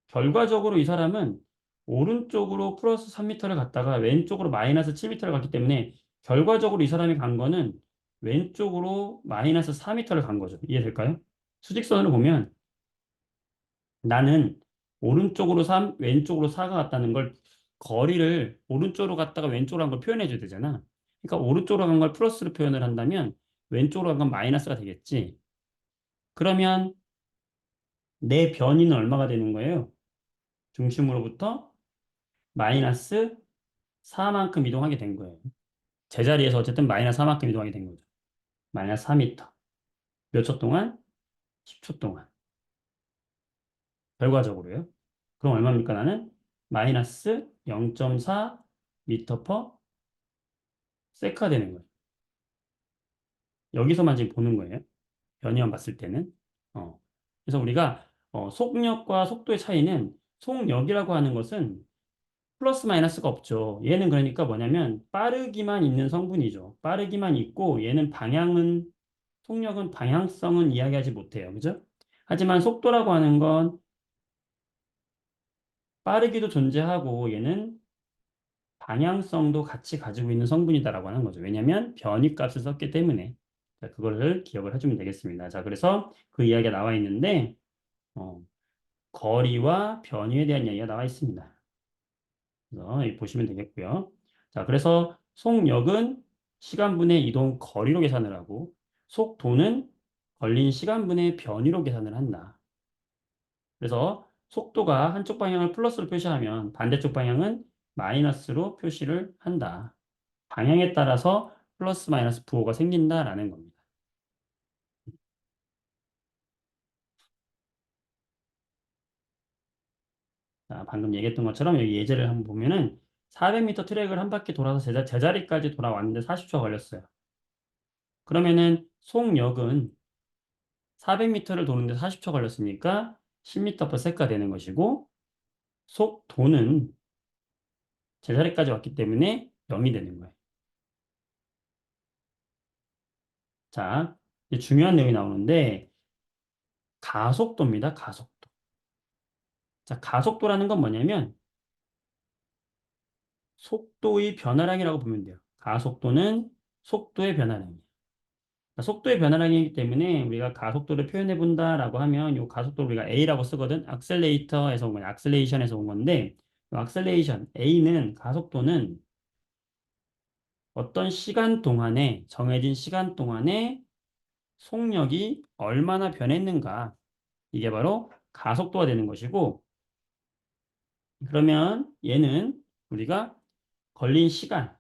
결과적으로 이 사람은 오른쪽으로 플러스 3m를 갔다가 왼쪽으로 마이너스 7m를 갔기 때문에 결과적으로 이 사람이 간 거는 왼쪽으로 마이너스 4m를 간 거죠. 이해될까요? 수직선으로 보면 나는 오른쪽으로 3, 왼쪽으로 4가 갔다는 걸 거리를 오른쪽으로 갔다가 왼쪽으로 간 걸 표현해 줘야 되잖아. 그러니까 오른쪽으로 간 걸 플러스로 표현을 한다면 왼쪽으로 간 건 마이너스가 되겠지. 그러면 내 변이는 얼마가 되는 거예요? 중심으로부터 마이너스 4만큼 이동하게 된 거예요. 제자리에서 어쨌든 마이너스 4만큼 이동하게 된 거죠. 마이너스 4m. 몇 초 동안? 10초 동안. 결과적으로요. 그럼 얼마입니까? 나는 마이너스 0.4 미터 퍼 세카 되는 거예요. 여기서만 지금 보는 거예요. 변이만 봤을 때는. 그래서 우리가 속력과 속도의 차이는 속력이라고 하는 것은 플러스 마이너스가 없죠. 얘는 그러니까 뭐냐면 빠르기만 있는 성분이죠. 빠르기만 있고 얘는 방향은 속력은 방향성은 이야기하지 못해요. 그죠? 하지만 속도라고 하는 건 빠르기도 존재하고 얘는 방향성도 같이 가지고 있는 성분이다라고 하는 거죠. 왜냐하면 변이값을 썼기 때문에. 자, 그거를 기억을 해주면 되겠습니다. 자, 그래서 그 이야기가 나와 있는데 어, 거리와 변이에 대한 이야기가 나와 있습니다. 그래서 여기 보시면 되겠고요. 자, 그래서 속력은 시간분의 이동 거리로 계산을 하고 속도는 걸린 시간분의 변이로 계산을 한다. 그래서 속도가 한쪽 방향을 플러스로 표시하면 반대쪽 방향은 마이너스로 표시를 한다. 방향에 따라서 플러스 마이너스 부호가 생긴다라는 겁니다. 자, 방금 얘기했던 것처럼 여기 예제를 한번 보면은 400m 트랙을 한 바퀴 돌아서 제자리까지 돌아왔는데 40초가 걸렸어요. 그러면은 속력은 400m를 도는데 40초 걸렸으니까 10m per sec가 되는 것이고 속도는 제자리까지 왔기 때문에 0이 되는 거예요. 자, 이제 중요한 내용이 나오는데 가속도입니다. 가속도. 자, 가속도라는 건 뭐냐면 속도의 변화량이라고 보면 돼요. 가속도는 속도의 변화량이에요. 속도의 변화량이기 때문에 우리가 가속도를 표현해 본다라고 하면 이 가속도를 우리가 A라고 쓰거든. 악셀레이터에서 온 거야. 악셀레이션에서 온 건데 악셀레이션 A는 가속도는 어떤 시간 동안에 정해진 시간 동안에 속력이 얼마나 변했는가 이게 바로 가속도가 되는 것이고 그러면 얘는 우리가 걸린 시간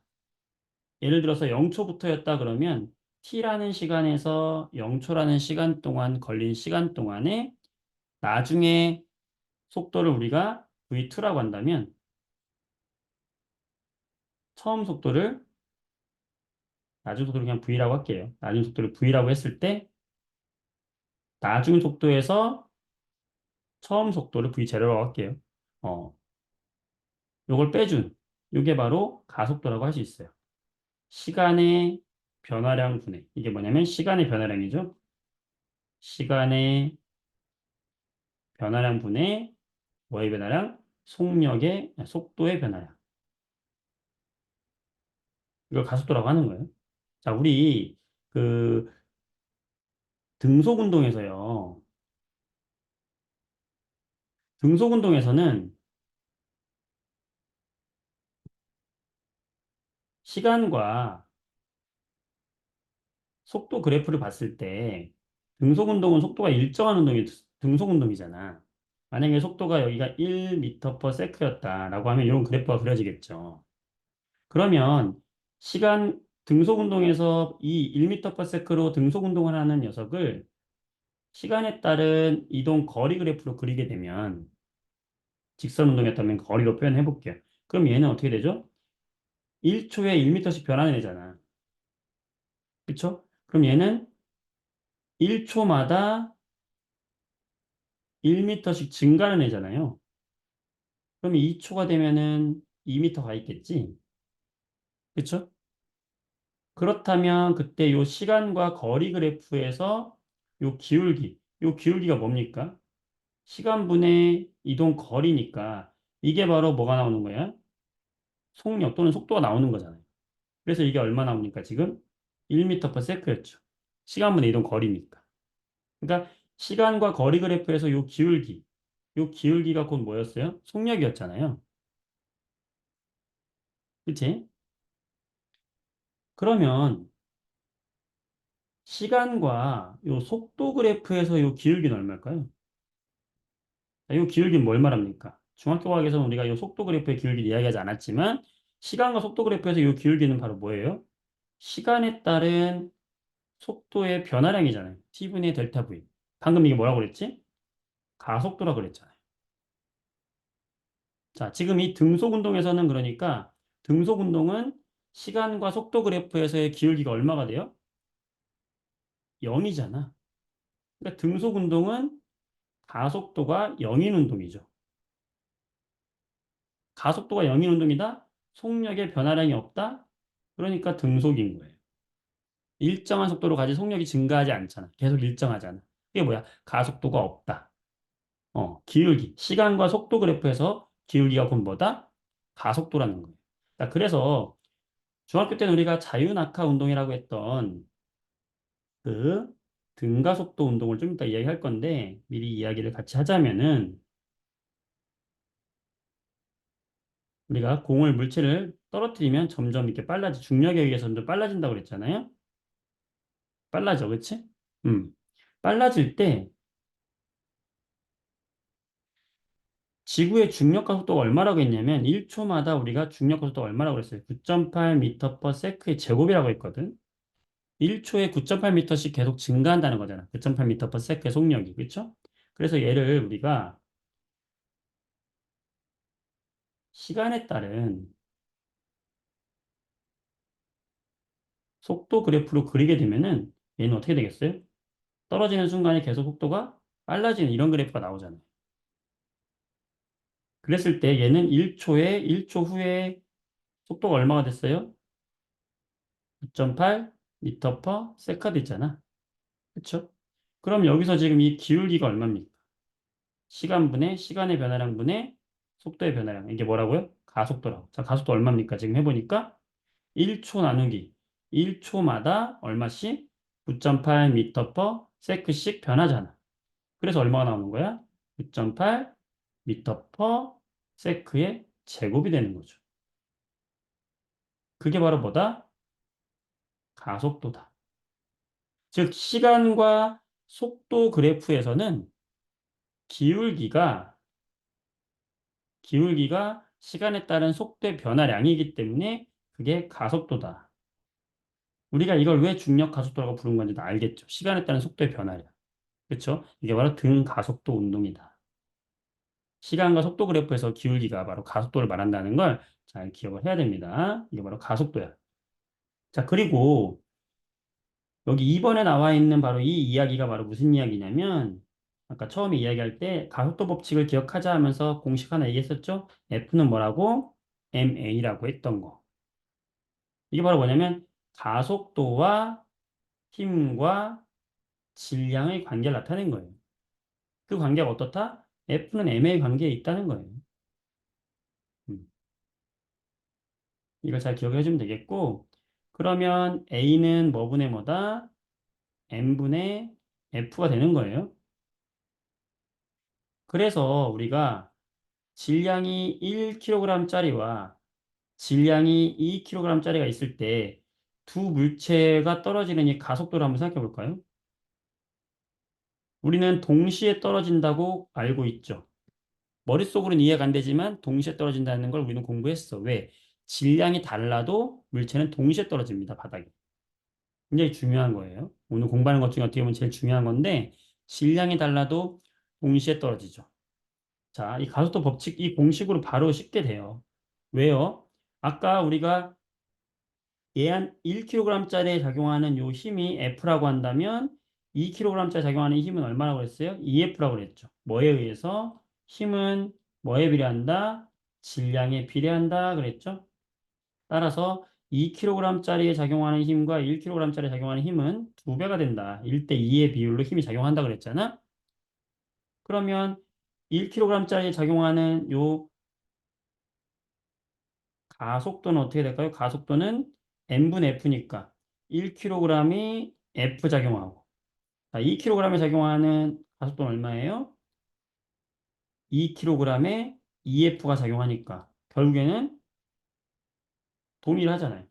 예를 들어서 0초부터였다 그러면 t라는 시간에서 0초라는 시간 동안 걸린 시간 동안에 나중에 속도를 우리가 v2라고 한다면 처음 속도를 나중 속도를 그냥 v라고 할게요. 나중 속도를 v라고 했을 때 나중 속도에서 처음 속도를 v0라고 할게요. 어, 요걸 빼준 요게 바로 가속도라고 할 수 있어요. 시간의 변화량 분해. 이게 뭐냐면 시간의 변화량이죠. 시간의 변화량 분해 뭐의 변화량? 속력의 속도의 변화량. 이걸 가속도라고 하는 거예요. 자, 우리 그 등속 운동에서요. 등속 운동에서는 시간과 속도 그래프를 봤을 때 등속 운동은 속도가 일정한 운동이 등속 운동이잖아. 만약에 속도가 여기가 1m per sec였다라고 하면 이런 그래프가 그려지겠죠. 그러면 시간 등속운동에서 이 1m/s로 등속운동을 하는 녀석을 시간에 따른 이동 거리 그래프로 그리게 되면 직선 운동이었다면 거리로 표현해 볼게요. 그럼 얘는 어떻게 되죠? 1초에 1m씩 변하는 애잖아. 그쵸? 그럼 얘는 1초마다 1m씩 증가하는 애잖아요. 그럼 2초가 되면은 2m 가 있겠지? 그쵸? 그렇다면 그때 요 시간과 거리 그래프에서 요 기울기가 뭡니까? 시간분의 이동 거리니까 이게 바로 뭐가 나오는 거야? 속력 또는 속도가 나오는 거잖아요. 그래서 이게 얼마 나옵니까? 지금 1m/s였죠. 시간분의 이동 거리니까. 그러니까 시간과 거리 그래프에서 요 기울기가 곧 뭐였어요? 속력이었잖아요. 그치? 그러면 시간과 요 속도 그래프에서 요 기울기는 얼마일까요? 자, 요 기울기는 뭘 말합니까? 중학교 과학에서는 우리가 요 속도 그래프의 기울기를 이야기하지 않았지만 시간과 속도 그래프에서 요 기울기는 바로 뭐예요? 시간에 따른 속도의 변화량이잖아요. t분의 델타 v. 방금 이게 뭐라고 그랬지? 가속도라고 그랬잖아요. 자, 지금 이 등속 운동에서는 그러니까 등속 운동은 시간과 속도 그래프에서의 기울기가 얼마가 돼요? 0이잖아. 그러니까 등속 운동은 가속도가 0인 운동이죠. 가속도가 0인 운동이다? 속력의 변화량이 없다? 그러니까 등속인 거예요. 일정한 속도로 가지 속력이 증가하지 않잖아. 계속 일정하잖아. 이게 뭐야? 가속도가 없다. 기울기. 시간과 속도 그래프에서 기울기가 곧 뭐다? 가속도라는 거예요. 자, 그래서 중학교 때는 우리가 자유낙하 운동이라고 했던 그 등가속도 운동을 좀 이따 이야기할 건데 미리 이야기를 같이 하자면은 우리가 공을 물체를 떨어뜨리면 점점 이렇게 중력에 의해서 점점 빨라진다고 그랬잖아요. 빨라져, 그치? 음. 빨라질 때 지구의 중력과 속도가 얼마라고 했냐면 1초마다 우리가 중력과 속도가 얼마라고 그랬어요? 9.8m/s의 제곱이라고 했거든. 1초에 9.8m씩 계속 증가한다는 거잖아. 9.8m/s의 속력이. 그렇죠? 그래서 얘를 우리가 시간에 따른 속도 그래프로 그리게 되면은 얘는 어떻게 되겠어요? 떨어지는 순간에 계속 속도가 빨라지는 이런 그래프가 나오잖아요. 그랬을 때 얘는 1초 후에 속도가 얼마가 됐어요? 9.8m/s 있잖아. 그쵸? 그럼 여기서 지금 이 기울기가 얼마입니까? 시간분의 시간의 변화량분의 속도의 변화량. 이게 뭐라고요? 가속도라고. 자, 가속도 얼마입니까? 지금 해보니까 1초 나누기 1초마다 얼마씩? 9.8m/s씩 변하잖아. 그래서 얼마가 나오는 거야? 9.8m/s의 제곱이 되는 거죠. 그게 바로 뭐다? 가속도다. 즉, 시간과 속도 그래프에서는 기울기가, 기울기가 시간에 따른 속도의 변화량이기 때문에 그게 가속도다. 우리가 이걸 왜 중력 가속도라고 부른 건지 다 알겠죠? 시간에 따른 속도의 변화량. 그렇죠? 이게 바로 등가속도 운동이다. 시간과 속도 그래프에서 기울기가 바로 가속도를 말한다는 걸 잘 기억을 해야 됩니다. 이게 바로 가속도야. 자, 그리고 여기 2번에 나와 있는 바로 이 이야기가 바로 무슨 이야기냐면 아까 처음에 이야기할 때 가속도 법칙을 기억하자 하면서 공식 하나 얘기했었죠? F는 뭐라고? ma라고 했던 거. 이게 바로 뭐냐면 가속도와 힘과 질량의 관계를 나타낸 거예요. 그 관계가 어떻다? F는 ma의 관계에 있다는 거예요. 음, 이걸 잘 기억해 주면 되겠고 그러면 A는 뭐분의 뭐다? M분의 F가 되는 거예요. 그래서 우리가 질량이 1kg짜리와 질량이 2kg짜리가 있을 때 두 물체가 떨어지는 이 가속도를 한번 생각해 볼까요? 우리는 동시에 떨어진다고 알고 있죠. 머릿속으로는 이해가 안 되지만 동시에 떨어진다는 걸 우리는 공부했어. 왜? 질량이 달라도 물체는 동시에 떨어집니다, 바닥에. 굉장히 중요한 거예요. 오늘 공부하는 것 중에 어떻게 보면 제일 중요한 건데, 질량이 달라도 동시에 떨어지죠. 자, 이 가속도 법칙, 이 공식으로 바로 쉽게 돼요. 왜요? 아까 우리가 얘 한 1kg짜리에 작용하는 요 힘이 F라고 한다면 2kg짜리 작용하는 힘은 얼마라고 그랬어요? EF라고 그랬죠. 뭐에 의해서? 힘은 뭐에 비례한다? 질량에 비례한다 그랬죠. 따라서 2kg짜리에 작용하는 힘과 1kg짜리에 작용하는 힘은 2배가 된다. 1대 2의 비율로 힘이 작용한다 그랬잖아. 그러면 1kg짜리에 작용하는 요 가속도는 어떻게 될까요? 가속도는 n분의 F니까 1kg이 F 작용하고, 자, 2kg에 작용하는 가속도는 얼마예요? 2kg에 EF가 작용하니까 결국에는 동일하잖아요.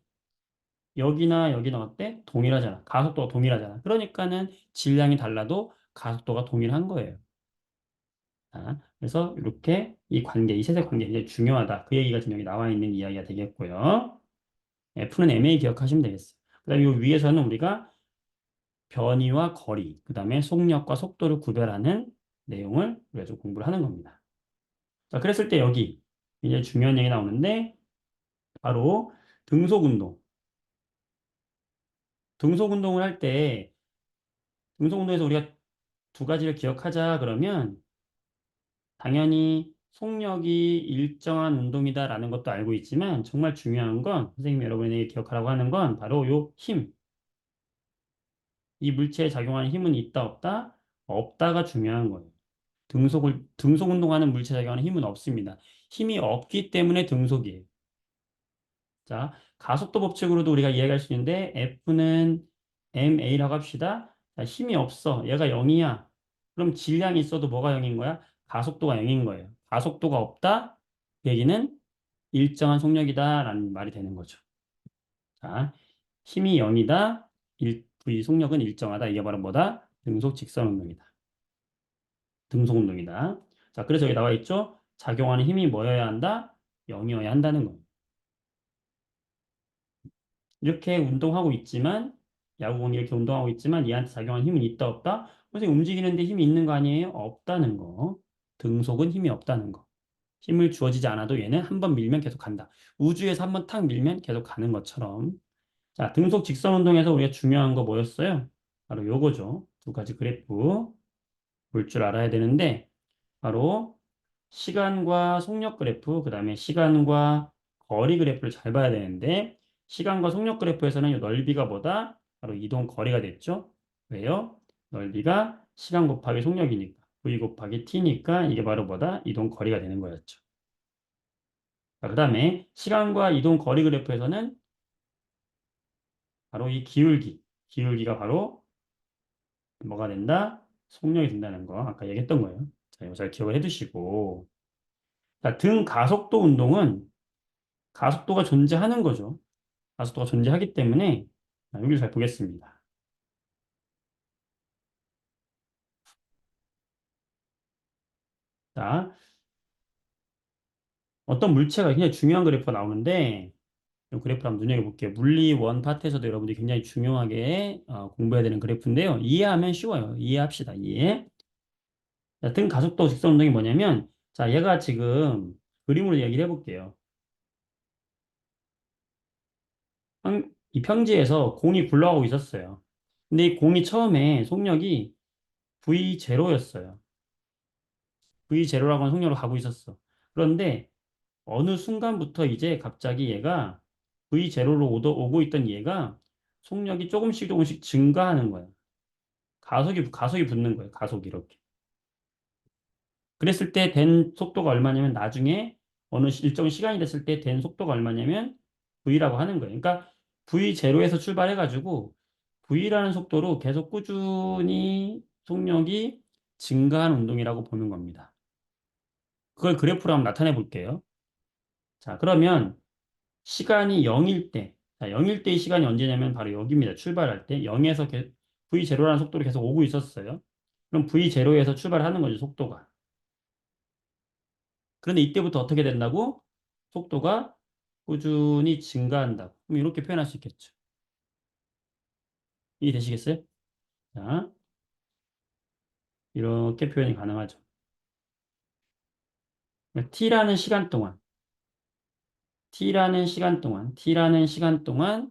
여기나 여기나 어때? 동일하잖아. 가속도가 동일하잖아. 그러니까는 질량이 달라도 가속도가 동일한 거예요. 자, 그래서 이렇게 이 관계, 이 세세 관계 굉장히 중요하다. 그 얘기가 지금 여기 나와 있는 이야기가 되겠고요. F는 MA 기억하시면 되겠어요. 그 다음에 이 위에서는 우리가 변이와 거리, 그 다음에 속력과 속도를 구별하는 내용을 우리가 좀 공부를 하는 겁니다. 자, 그랬을 때 여기 굉장히 중요한 얘기 나오는데 바로 등속운동. 등속운동을 할 때 등속운동에서 우리가 두 가지를 기억하자 그러면 당연히 속력이 일정한 운동이다라는 것도 알고 있지만 정말 중요한 건 선생님이 여러분에게 기억하라고 하는 건 바로 요 힘. 이 물체에 작용하는 힘은 있다 없다? 없다가 중요한 거예요. 등속 운동하는 물체에 작용하는 힘은 없습니다. 힘이 없기 때문에 등속이에요. 자, 가속도 법칙으로도 우리가 이해할 수 있는데 F는 ma라고 합시다. 자, 힘이 없어. 얘가 0이야. 그럼 질량이 있어도 뭐가 0인 거야? 가속도가 0인 거예요. 가속도가 없다? 그 얘기는 일정한 속력이다라는 말이 되는 거죠. 자, 힘이 0이다. V 속력은 일정하다. 이게 바로 뭐다? 등속 직선 운동이다. 등속 운동이다. 자, 그래서 여기 나와 있죠? 작용하는 힘이 뭐여야 한다? 0이어야 한다는 거예요. 이렇게 운동하고 있지만 야구공이 이렇게 운동하고 있지만 얘한테 작용하는 힘은 있다 없다? 선생님 움직이는데 힘이 있는 거 아니에요? 없다는 거. 등속은 힘이 없다는 거. 힘을 주어지지 않아도 얘는 한 번 밀면 계속 간다. 우주에서 한 번 탁 밀면 계속 가는 것처럼. 자, 등속 직선 운동에서 우리가 중요한 거 뭐였어요? 바로 요거죠. 두 가지 그래프 볼 줄 알아야 되는데 바로 시간과 속력 그래프, 그 다음에 시간과 거리 그래프를 잘 봐야 되는데, 시간과 속력 그래프에서는 이 넓이가 뭐다? 바로 이동 거리가 됐죠? 왜요? 넓이가 시간 곱하기 속력이니까, v 곱하기 t니까 이게 바로 뭐다? 이동 거리가 되는 거였죠. 그 다음에 시간과 이동 거리 그래프에서는 바로 이 기울기가 바로 뭐가 된다? 속력이 된다는 거, 아까 얘기했던 거예요. 자, 이거 잘 기억을 해두시고. 자, 등 가속도 운동은 가속도가 존재하는 거죠. 가속도가 존재하기 때문에 여기를 잘 보겠습니다. 자, 어떤 물체가 굉장히 중요한 그래프가 나오는데 이 그래프를 한번 눈여겨볼게요. 물리 원 파트에서도 여러분들이 굉장히 중요하게 공부해야 되는 그래프인데요. 이해하면 쉬워요. 이해합시다. 이해. 자, 등 가속도 직선 운동이 뭐냐면 자, 얘가 지금 그림으로 얘기를 해볼게요. 이 평지에서 공이 굴러가고 있었어요. 근데 이 공이 처음에 속력이 V0였어요. V0라고 하는 속력으로 가고 있었어. 그런데 어느 순간부터 이제 갑자기 얘가 V0로 오고 있던 얘가 속력이 조금씩 조금씩 증가하는 거야. 가속이 붙는 거예요. 가속이 이렇게. 그랬을 때 된 속도가 얼마냐면 나중에 어느 일정 시간이 됐을 때 된 속도가 얼마냐면 V라고 하는 거예요. 그러니까 V0에서 출발해가지고 V라는 속도로 계속 꾸준히 속력이 증가하는 운동이라고 보는 겁니다. 그걸 그래프로 한번 나타내 볼게요. 자, 그러면 시간이 0일 때, 자, 0일 때의 시간이 언제냐면 바로 여기입니다. 출발할 때 0에서 V0라는 속도로 계속 오고 있었어요. 그럼 V0에서 출발하는 거죠, 속도가. 그런데 이때부터 어떻게 된다고? 속도가 꾸준히 증가한다. 그럼 이렇게 표현할 수 있겠죠. 이해되시겠어요? 자, 이렇게 표현이 가능하죠. t라는 시간 동안, t라는 시간 동안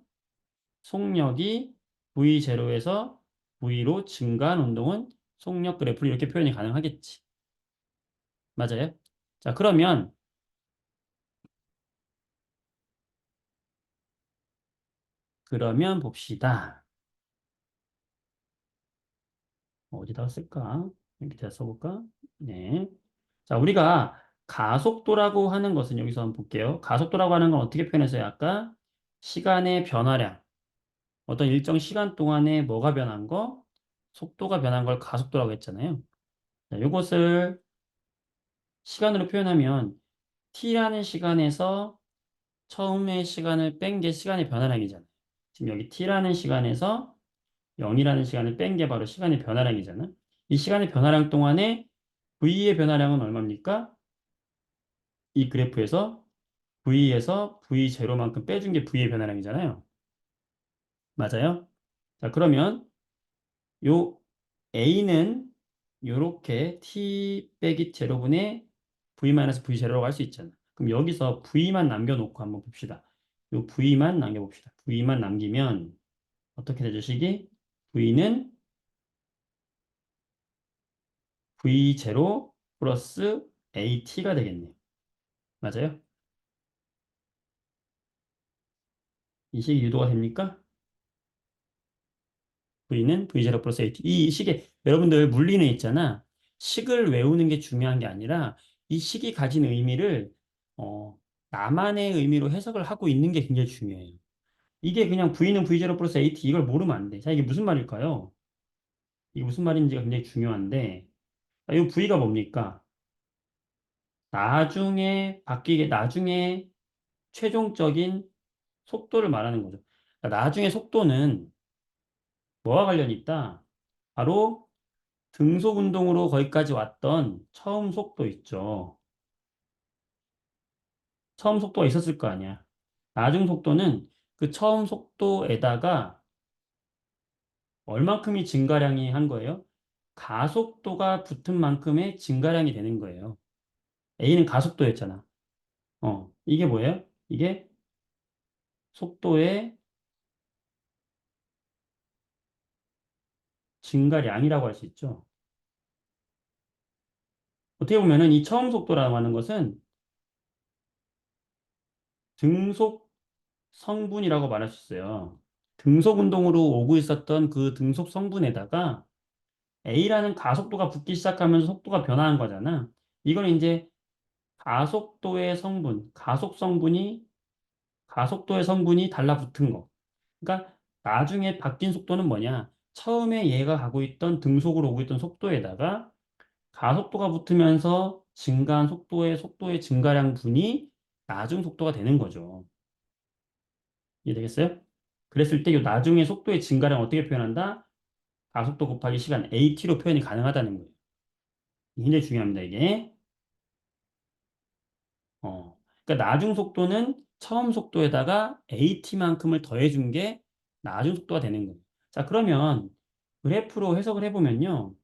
속력이 V0에서 V로 증가한 운동은 속력 그래프로 이렇게 표현이 가능하겠지. 맞아요? 자, 그러면 봅시다. 어디다 쓸까? 밑에 써볼까? 네. 자, 우리가 가속도라고 하는 것은 여기서 한번 볼게요. 가속도라고 하는 건 어떻게 표현했어요? 아까 시간의 변화량. 어떤 일정 시간 동안에 뭐가 변한 거? 속도가 변한 걸 가속도라고 했잖아요. 자, 이것을 시간으로 표현하면 t라는 시간에서 처음의 시간을 뺀 게 시간의 변화량이잖아요. 지금 여기 t라는 시간에서 0이라는 시간을 뺀 게 바로 시간의 변화량이잖아. 이 시간의 변화량 동안에 v의 변화량은 얼마입니까? 이 그래프에서 v에서 v0만큼 빼준 게 v의 변화량이잖아요. 맞아요? 자, 그러면 요 a는 요렇게 t 빼기 제로분의 v-v0라고 할 수 있잖아. 그럼 여기서 v만 남겨놓고 한번 봅시다. 요 v만 남겨봅시다. v만 남기면 어떻게 되죠, 식이? v는 v0 플러스 at가 되겠네요. 맞아요? 이 식이 유도가 됩니까? v는 v0 플러스 at. 이 식에 여러분들 물리는 있잖아. 식을 외우는 게 중요한 게 아니라 이 식이 가진 의미를 어, 나만의 의미로 해석을 하고 있는 게 굉장히 중요해요. 이게 그냥 v는 v0 플러스 at 이걸 모르면 안 돼. 자, 이게 무슨 말일까요? 이게 무슨 말인지가 굉장히 중요한데 자, 이 v가 뭡니까? 나중에 최종적인 속도를 말하는 거죠. 그러니까 나중에 속도는 뭐와 관련이 있다? 바로 등속 운동으로 거기까지 왔던 처음 속도 있죠. 처음 속도가 있었을 거 아니야. 나중 속도는 그 처음 속도에다가 얼만큼이 증가량이 한 거예요? 가속도가 붙은 만큼의 증가량이 되는 거예요. A는 가속도였잖아. 이게 뭐예요? 이게 속도의 증가량이라고 할 수 있죠. 어떻게 보면은 이 처음 속도라고 하는 것은 등속 성분이라고 말할 수 있어요. 등속 운동으로 오고 있었던 그 등속 성분에다가 A라는 가속도가 붙기 시작하면서 속도가 변화한 거잖아. 이걸 이제 가속도의 성분, 가속도의 성분이 달라붙은 거. 그러니까 나중에 바뀐 속도는 뭐냐? 처음에 얘가 가고 있던 등속으로 오고 있던 속도에다가 가속도가 붙으면서 증가한 속도의 증가량 분이 나중 속도가 되는 거죠. 이해되겠어요? 그랬을 때 이 나중에 속도의 증가량 어떻게 표현한다? 가속도 곱하기 시간 AT로 표현이 가능하다는 거예요. 굉장히 중요합니다, 이게. 그러니까 나중 속도는 처음 속도에다가 AT만큼을 더해준 게 나중 속도가 되는 거예요. 자, 그러면 그래프로 해석을 해보면요.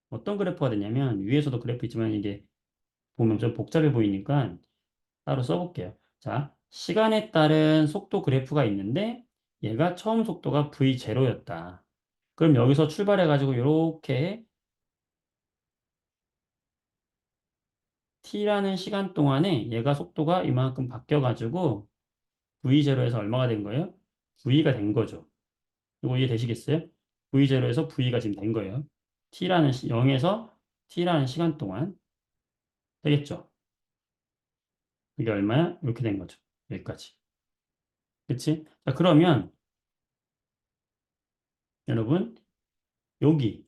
어떤 그래프가 되냐면 위에서도 그래프 있지만 이게 보면 좀 복잡해 보이니까 따로 써볼게요. 자, 시간에 따른 속도 그래프가 있는데 얘가 처음 속도가 V0였다. 그럼 여기서 출발해가지고 이렇게 t라는 시간 동안에 얘가 속도가 이만큼 바뀌어가지고 V0에서 얼마가 된 거예요? V가 된 거죠. 이거 이해되시겠어요? V0에서 V가 지금 된 거예요. 0에서 T라는 시간 동안 되겠죠? 이게 얼마야? 이렇게 된 거죠. 여기까지. 그치? 자, 그러면 여러분 여기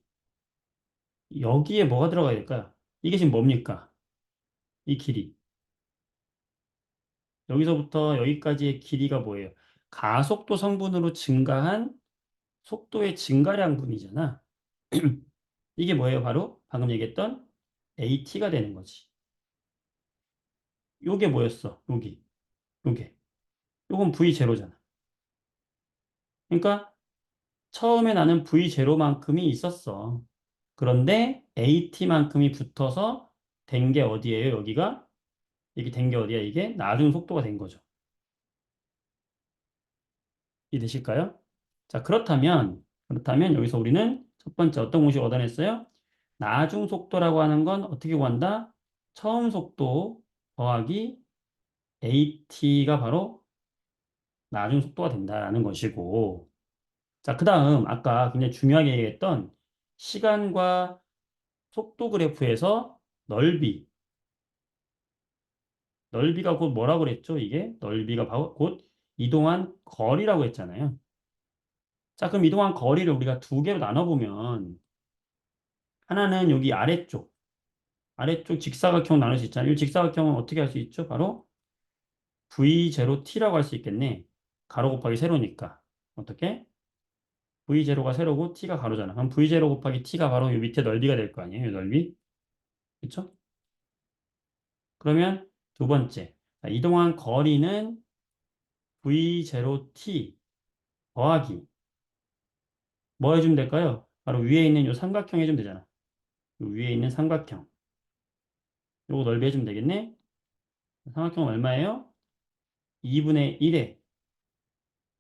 여기에 뭐가 들어가야 될까요? 이게 지금 뭡니까? 이 길이. 여기서부터 여기까지의 길이가 뭐예요? 가속도 성분으로 증가한 속도의 증가량 분이잖아. 이게 뭐예요? 바로 방금 얘기했던 AT가 되는 거지. 요게 뭐였어? 여기. 요게. 요건 V0잖아. 그러니까 처음에 나는 V0만큼이 있었어. 그런데 AT만큼이 붙어서 된 게 어디예요? 여기가? 이게 된 게 어디야? 이게 나중 속도가 된 거죠. 이해되실까요? 자, 그렇다면 여기서 우리는 첫 번째 어떤 공식 얻어냈어요? 나중 속도라고 하는 건 어떻게 구한다? 처음 속도 더하기 AT가 바로 나중 속도가 된다라는 것이고. 자, 그 다음 아까 굉장히 중요하게 얘기했던 시간과 속도 그래프에서 넓이. 넓이가 곧 뭐라고 그랬죠? 이게 넓이가 바로 곧 이동한 거리라고 했잖아요. 자, 그럼 이동한 거리를 우리가 두 개로 나눠보면 하나는 여기 아래쪽 직사각형 나눌 수 있잖아요. 이 직사각형은 어떻게 할 수 있죠? 바로 V0T라고 할 수 있겠네. 가로 곱하기 세로니까. 어떻게? V0가 세로고 T가 가로잖아. 그럼 V0 곱하기 T가 바로 이 밑에 넓이가 될 거 아니에요? 이 넓이. 그렇죠? 그러면 두 번째. 자, 이동한 거리는 V0T 더하기 뭐 해주면 될까요? 바로 위에 있는 이 삼각형 해주면 되잖아. 요 위에 있는 삼각형. 요거 넓이 해주면 되겠네? 삼각형은 얼마예요? 2분의 1에.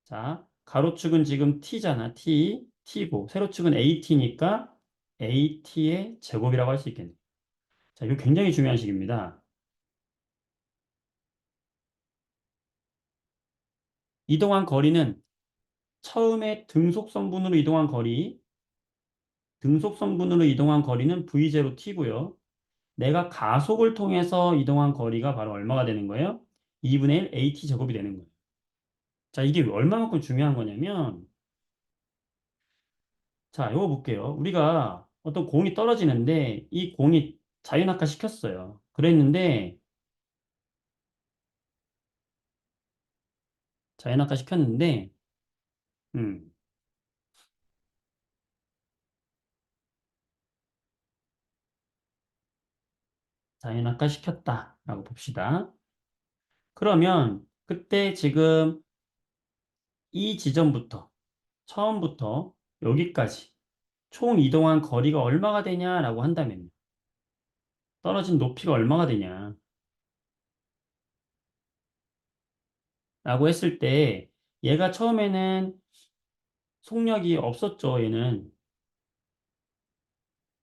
자, 가로축은 지금 t잖아. t고. 세로축은 at니까 at의 제곱이라고 할 수 있겠네. 자, 이거 굉장히 중요한 식입니다. 이동한 거리는 처음에 등속성분으로 이동한 거리는 v0t고요. 내가 가속을 통해서 이동한 거리가 바로 얼마가 되는 거예요? 2분의 1 at 제곱이 되는 거예요. 자, 이게 얼마만큼 중요한 거냐면, 자, 이거 볼게요. 우리가 어떤 공이 떨어지는데, 이 공이 자유낙하 시켰어요. 그랬는데, 자유낙하 시켰는데, 음, 자유낙하 시켰다라고 봅시다. 그러면, 그때 지금 이 지점부터, 처음부터 여기까지 총 이동한 거리가 얼마가 되냐라고 한다면요. 떨어진 높이가 얼마가 되냐. 라고 했을 때 얘가 처음에는 속력이 없었죠. 얘는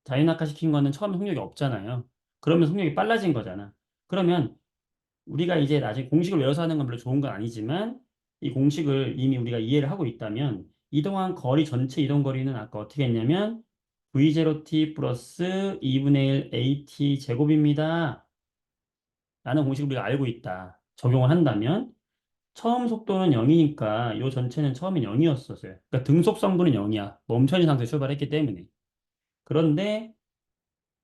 자유낙하 시킨 거는 처음에 속력이 없잖아요. 그러면 속력이 빨라진 거잖아. 그러면 우리가 이제 나중에 공식을 외워서 하는 건 별로 좋은 건 아니지만 이 공식을 이미 우리가 이해를 하고 있다면 이동한 거리 전체 이동 거리는 아까 어떻게 했냐면 V0t 플러스 2분의 1 AT 제곱입니다. 라는 공식을 우리가 알고 있다. 적용을 한다면 처음 속도는 0이니까 이 전체는 처음엔 0이었었어요. 그러니까 등속성분은 0이야. 멈춰있는 상태에서 출발했기 때문에. 그런데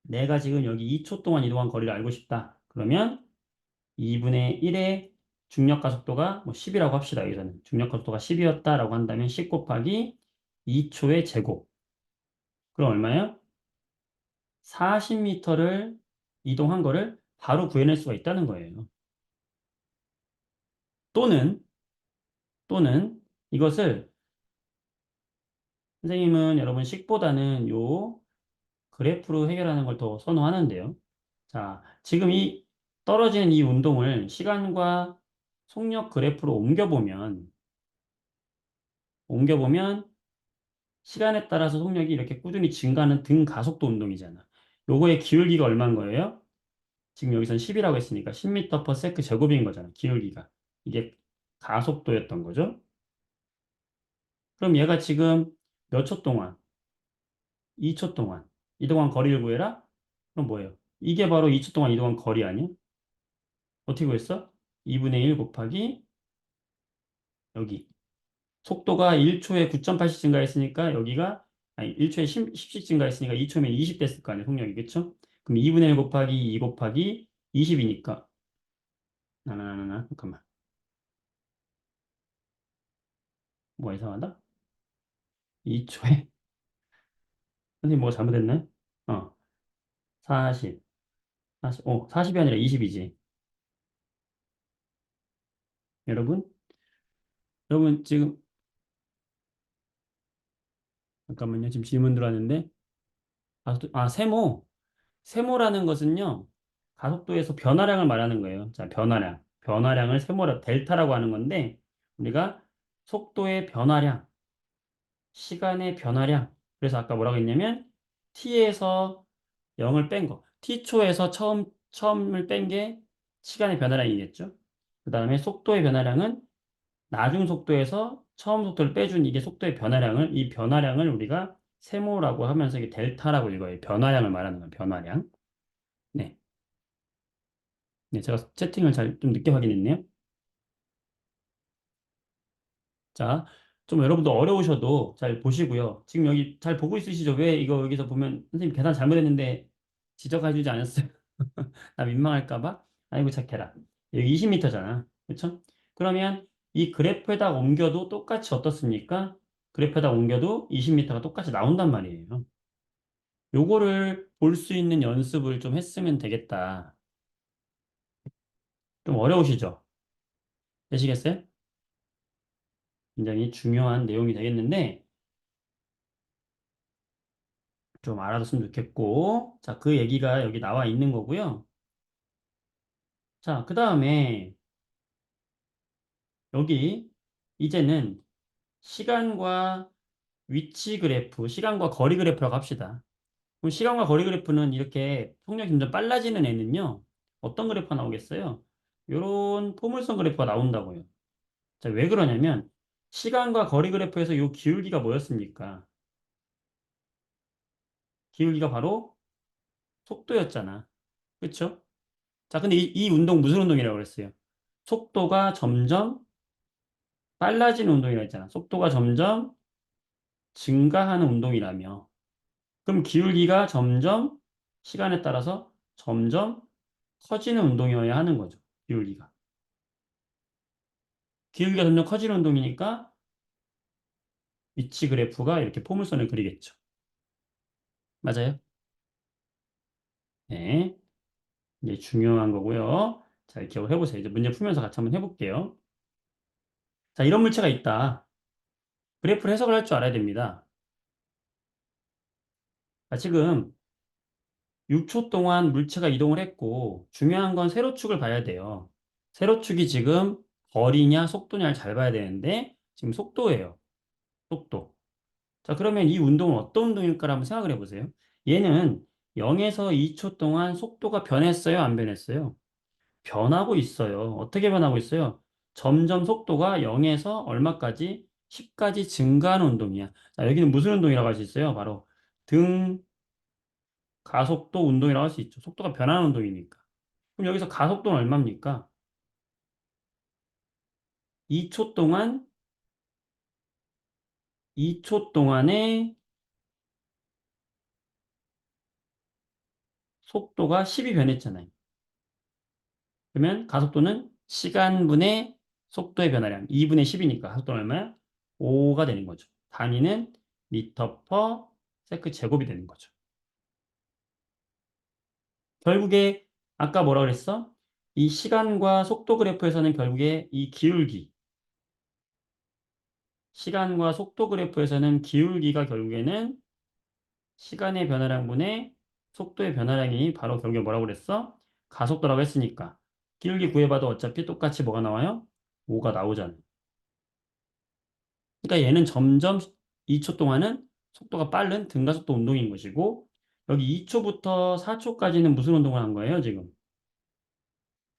내가 지금 여기 2초 동안 이동한 거리를 알고 싶다. 그러면 2분의 1의 중력 가속도가 뭐 10이라고 합시다. 여기서는 중력 가속도가 10이었다라고 한다면 10 곱하기 2초의 제곱. 그럼 얼마예요? 40m를 이동한 거를 바로 구해낼 수가 있다는 거예요. 또는 또는 이것을 선생님은 여러분 식보다는 요 그래프로 해결하는 걸 더 선호하는데요. 자, 지금 이 떨어지는 이 운동을 시간과 속력 그래프로 옮겨보면 시간에 따라서 속력이 이렇게 꾸준히 증가하는 등가속도 운동이잖아. 요거의 기울기가 얼마인 거예요? 지금 여기선 10이라고 했으니까 10m per sec 제곱인 거잖아. 기울기가. 이게 가속도였던 거죠. 그럼 얘가 지금 몇 초 동안, 2초 동안 이동한 거리를 구해라? 그럼 뭐예요? 이게 바로 2초 동안 이동한 거리 아니야? 어떻게 구했어? 2분의 1 곱하기 여기. 속도가 1초에 9.8씩 증가했으니까 여기가 아니 1초에 10씩 증가했으니까 2초면 20 됐을 거 아니에요. 속력이. 그쵸? 그럼 2분의 1 곱하기 2 곱하기 20이니까 잠깐만. 뭐가 이상하다? 2초에 선생님 뭐가 잘못했나요? 어 40, 40이 아니라 20이지. 여러분, 여러분 지금 잠깐만요. 지금 질문 들어왔는데 세모. 세모라는 것은요. 가속도에서 변화량을 말하는 거예요. 자, 변화량. 변화량을 세모라 델타라고 하는 건데 우리가 속도의 변화량, 시간의 변화량. 그래서 아까 뭐라고 했냐면 t에서 0을 뺀 거. t초에서 처음을 뺀 게 시간의 변화량이겠죠. 그다음에 속도의 변화량은 나중 속도에서 처음 속도를 빼준 이게 속도의 변화량을 이 변화량을 우리가 세모라고 하면서 이게 델타라고 읽어요. 변화량을 말하는 거예요. 변화량. 네. 네, 제가 채팅을 잘 좀 늦게 확인했네요. 자, 좀 여러분도 어려우셔도 잘 보시고요. 지금 여기 잘 보고 있으시죠? 왜 이거 여기서 보면 선생님 계산 잘못했는데 지적해주지 않았어요? 나 민망할까 봐? 아이고 착해라. 여기 20m잖아. 그렇죠? 그러면 이 그래프에다 옮겨도 똑같이 어떻습니까? 그래프에다 옮겨도 20m가 똑같이 나온단 말이에요. 요거를 볼 수 있는 연습을 좀 했으면 되겠다. 좀 어려우시죠? 되시겠어요? 굉장히 중요한 내용이 되겠는데 좀 알아뒀으면 좋겠고 자, 그 얘기가 여기 나와 있는 거고요. 자, 그 다음에 여기 이제는 시간과 위치 그래프, 시간과 거리 그래프라고 합시다. 그럼 시간과 거리 그래프는 이렇게 속력이 점점 빨라지는 애는요. 어떤 그래프가 나오겠어요? 요런 포물선 그래프가 나온다고요. 자, 왜 그러냐면 시간과 거리 그래프에서 요 기울기가 뭐였습니까? 기울기가 바로 속도였잖아. 그렇죠? 자, 근데 이 운동 무슨 운동이라고 그랬어요? 속도가 점점 빨라지는 운동이라고 했잖아. 속도가 점점 증가하는 운동이라며. 그럼 기울기가 점점 시간에 따라서 점점 커지는 운동이어야 하는 거죠. 기울기가. 기울기가 점점 커지는 운동이니까 위치 그래프가 이렇게 포물선을 그리겠죠. 맞아요? 네. 이제 중요한 거고요. 잘 기억을 해보세요. 이제 문제 풀면서 같이 한번 해볼게요. 자, 이런 물체가 있다. 그래프를 해석을 할 줄 알아야 됩니다. 자, 지금 6초 동안 물체가 이동을 했고 중요한 건 세로축을 봐야 돼요. 세로축이 지금 거리냐 속도냐를 잘 봐야 되는데 지금 속도예요. 속도. 자, 그러면 이 운동은 어떤 운동일까 한번 생각을 해보세요. 얘는 0에서 2초 동안 속도가 변했어요? 안 변했어요? 변하고 있어요. 어떻게 변하고 있어요? 점점 속도가 0에서 얼마까지? 10까지 증가하는 운동이야. 자, 여기는 무슨 운동이라고 할 수 있어요? 바로 등 가속도 운동이라고 할 수 있죠. 속도가 변하는 운동이니까. 그럼 여기서 가속도는 얼마입니까? 2초 동안, 2초 동안에 속도가 10이 변했잖아요. 그러면 가속도는 시간분의 속도의 변화량 2분의 10이니까 가속도는 얼마야? 5가 되는 거죠. 단위는 미터 퍼 세크 제곱이 되는 거죠. 결국에 아까 뭐라 그랬어? 이 시간과 속도 그래프에서는 결국에 이 기울기, 시간과 속도 그래프에서는 기울기가 결국에는 시간의 변화량분의 속도의 변화량이 바로 결국에 뭐라고 그랬어? 가속도라고 했으니까 기울기 구해봐도 어차피 똑같이 뭐가 나와요? 5가 나오잖아. 그러니까 얘는 점점 2초 동안은 속도가 빠른 등가속도 운동인 것이고 여기 2초부터 4초까지는 무슨 운동을 한 거예요, 지금?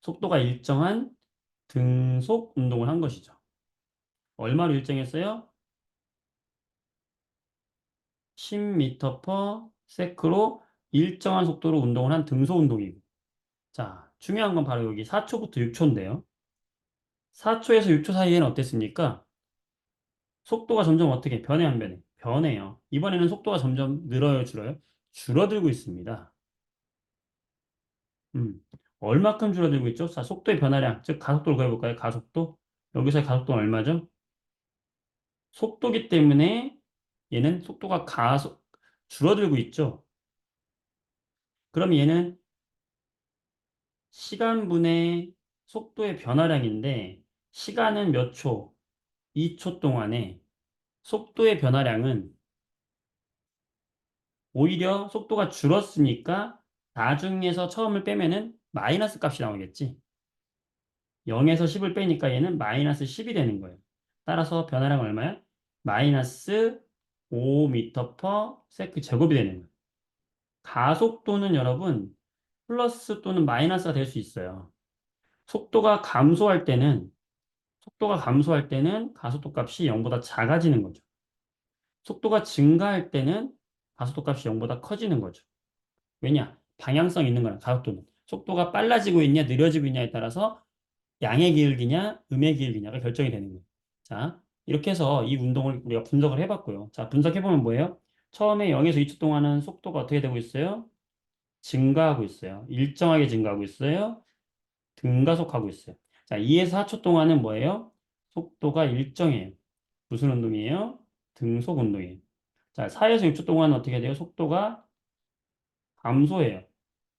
속도가 일정한 등속 운동을 한 것이죠. 얼마로 일정했어요? 10m per sec로 일정한 속도로 운동을 한 등속 운동이고. 자, 중요한 건 바로 여기 4초부터 6초인데요. 4초에서 6초 사이에는 어땠습니까? 속도가 점점 어떻게 변해 안 변해? 변해요. 이번에는 속도가 점점 늘어요, 줄어요? 줄어들고 있습니다. 음. 얼마큼 줄어들고 있죠? 자, 속도의 변화량, 즉 가속도를 구해볼까요? 가속도. 여기서의 가속도는 얼마죠? 속도기 때문에 얘는 속도가 줄어들고 있죠. 그럼 얘는 시간분의 속도의 변화량인데 시간은 몇 초, 2초 동안에 속도의 변화량은 오히려 속도가 줄었으니까 나중에서 처음을 빼면은 마이너스 값이 나오겠지. 0에서 10을 빼니까 얘는 마이너스 10이 되는 거예요. 따라서 변화량은 얼마야? 마이너스 5m per 세크 제곱이 되는 거예요. 가속도는 여러분 플러스 또는 마이너스가 될 수 있어요. 속도가 감소할 때는 가속도 값이 0보다 작아지는 거죠. 속도가 증가할 때는 가속도 값이 0보다 커지는 거죠. 왜냐? 방향성 있는 거야, 가속도는. 속도가 빨라지고 있냐, 느려지고 있냐에 따라서 양의 기울기냐, 음의 기울기냐가 결정이 되는 거예요. 자, 이렇게 해서 이 운동을 우리가 분석을 해봤고요. 자, 분석해보면 뭐예요? 처음에 0에서 2초 동안은 속도가 어떻게 되고 있어요? 증가하고 있어요. 일정하게 증가하고 있어요. 등가속하고 있어요. 자, 2에서 4초 동안은 뭐예요? 속도가 일정해요. 무슨 운동이에요? 등속 운동이에요. 자, 4에서 6초 동안은 어떻게 돼요? 속도가 감소해요.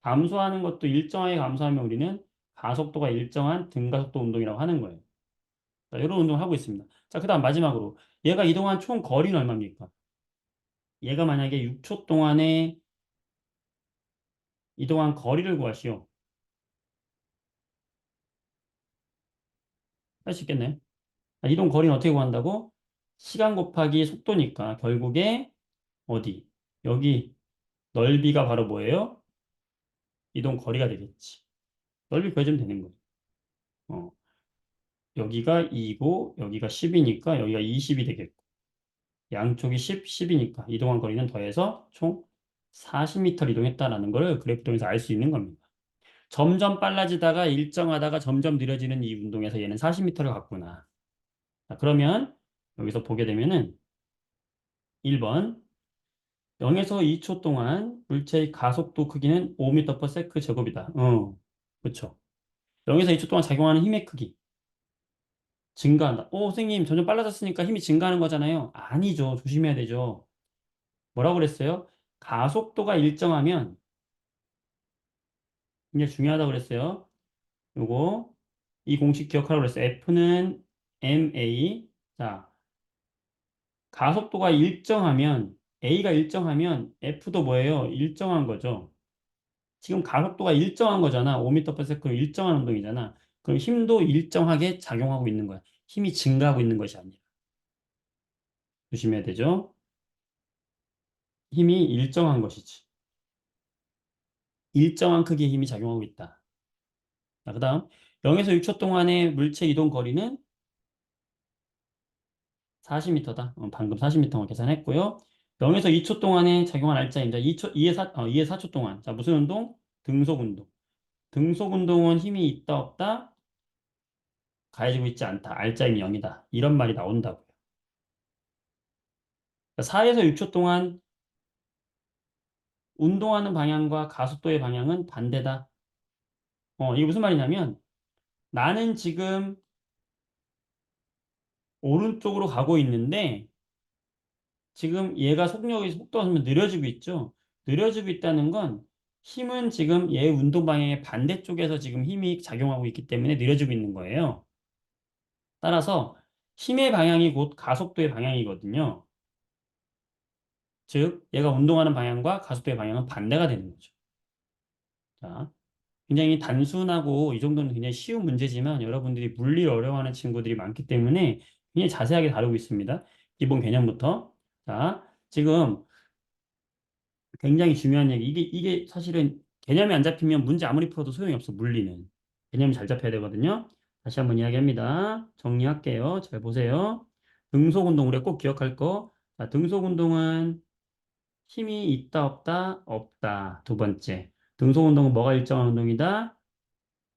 감소하는 것도 일정하게 감소하면 우리는 가속도가 일정한 등가속도 운동이라고 하는 거예요. 자, 이런 운동을 하고 있습니다. 자, 그 다음 마지막으로 얘가 이동한 총 거리는 얼마입니까? 얘가 만약에 6초 동안에 이동한 거리를 구하시오. 할 수 있겠네. 자, 이동 거리는 어떻게 구한다고? 시간 곱하기 속도니까 결국에 어디? 여기 넓이가 바로 뭐예요? 이동 거리가 되겠지. 넓이 구해주면 되는 거예요. 어, 여기가 2고 여기가 10이니까 여기가 20이 되겠고 양쪽이 10, 10이니까 이동한 거리는 더해서 총 40m를 이동했다라는 걸 그래프 통해서 알 수 있는 겁니다. 점점 빨라지다가 일정하다가 점점 느려지는 이 운동에서 얘는 40m를 갔구나. 자, 그러면 여기서 보게 되면은 1번 0에서 2초 동안 물체의 가속도 크기는 5m per sec 제곱이다. 그렇죠. 0에서 2초 동안 작용하는 힘의 크기 증가한다. 선생님 점점 빨라졌으니까 힘이 증가하는 거잖아요. 아니죠. 조심해야 되죠. 뭐라고 그랬어요? 가속도가 일정하면 굉장히 중요하다고 그랬어요. 요거 이 공식 기억하라고 그랬어요. F는 ma. 자, 가속도가 일정하면 A가 일정하면 F도 뭐예요? 일정한 거죠. 지금 가속도가 일정한 거잖아. 5m per s 일정한 운동이잖아. 그럼 힘도 일정하게 작용하고 있는 거야. 힘이 증가하고 있는 것이 아니라. 조심해야 되죠. 힘이 일정한 것이지. 일정한 크기의 힘이 작용하고 있다. 자, 그 다음 0에서 6초 동안의 물체 이동 거리는 40m다. 방금 40m만 계산했고요. 0에서 2초 동안에 작용한 알짜입니다. 2에 4초 동안. 자, 무슨 운동? 등속 운동. 등속 운동은 힘이 있다, 없다? 가해지고 있지 않다. 알짜임이 0이다. 이런 말이 나온다고요. 4에서 6초 동안 운동하는 방향과 가속도의 방향은 반대다. 이게 무슨 말이냐면 나는 지금 오른쪽으로 가고 있는데 지금 얘가 속도가 좀 느려지고 있죠. 느려지고 있다는 건 힘은 지금 얘 운동 방향의 반대쪽에서 지금 힘이 작용하고 있기 때문에 느려지고 있는 거예요. 따라서 힘의 방향이 곧 가속도의 방향이거든요. 즉, 얘가 운동하는 방향과 가속도의 방향은 반대가 되는 거죠. 자, 굉장히 단순하고 이 정도는 굉장히 쉬운 문제지만 여러분들이 물리를 어려워하는 친구들이 많기 때문에 굉장히 자세하게 다루고 있습니다. 기본 개념부터. 자, 지금 굉장히 중요한 얘기. 이게 사실은 개념이 안 잡히면 문제 아무리 풀어도 소용이 없어, 물리는. 개념이 잘 잡혀야 되거든요. 다시 한번 이야기합니다. 정리할게요. 잘 보세요. 등속운동, 우리가 꼭 기억할 거. 자, 등속운동은 힘이 있다, 없다? 없다. 두 번째. 등속운동은 뭐가 일정한 운동이다?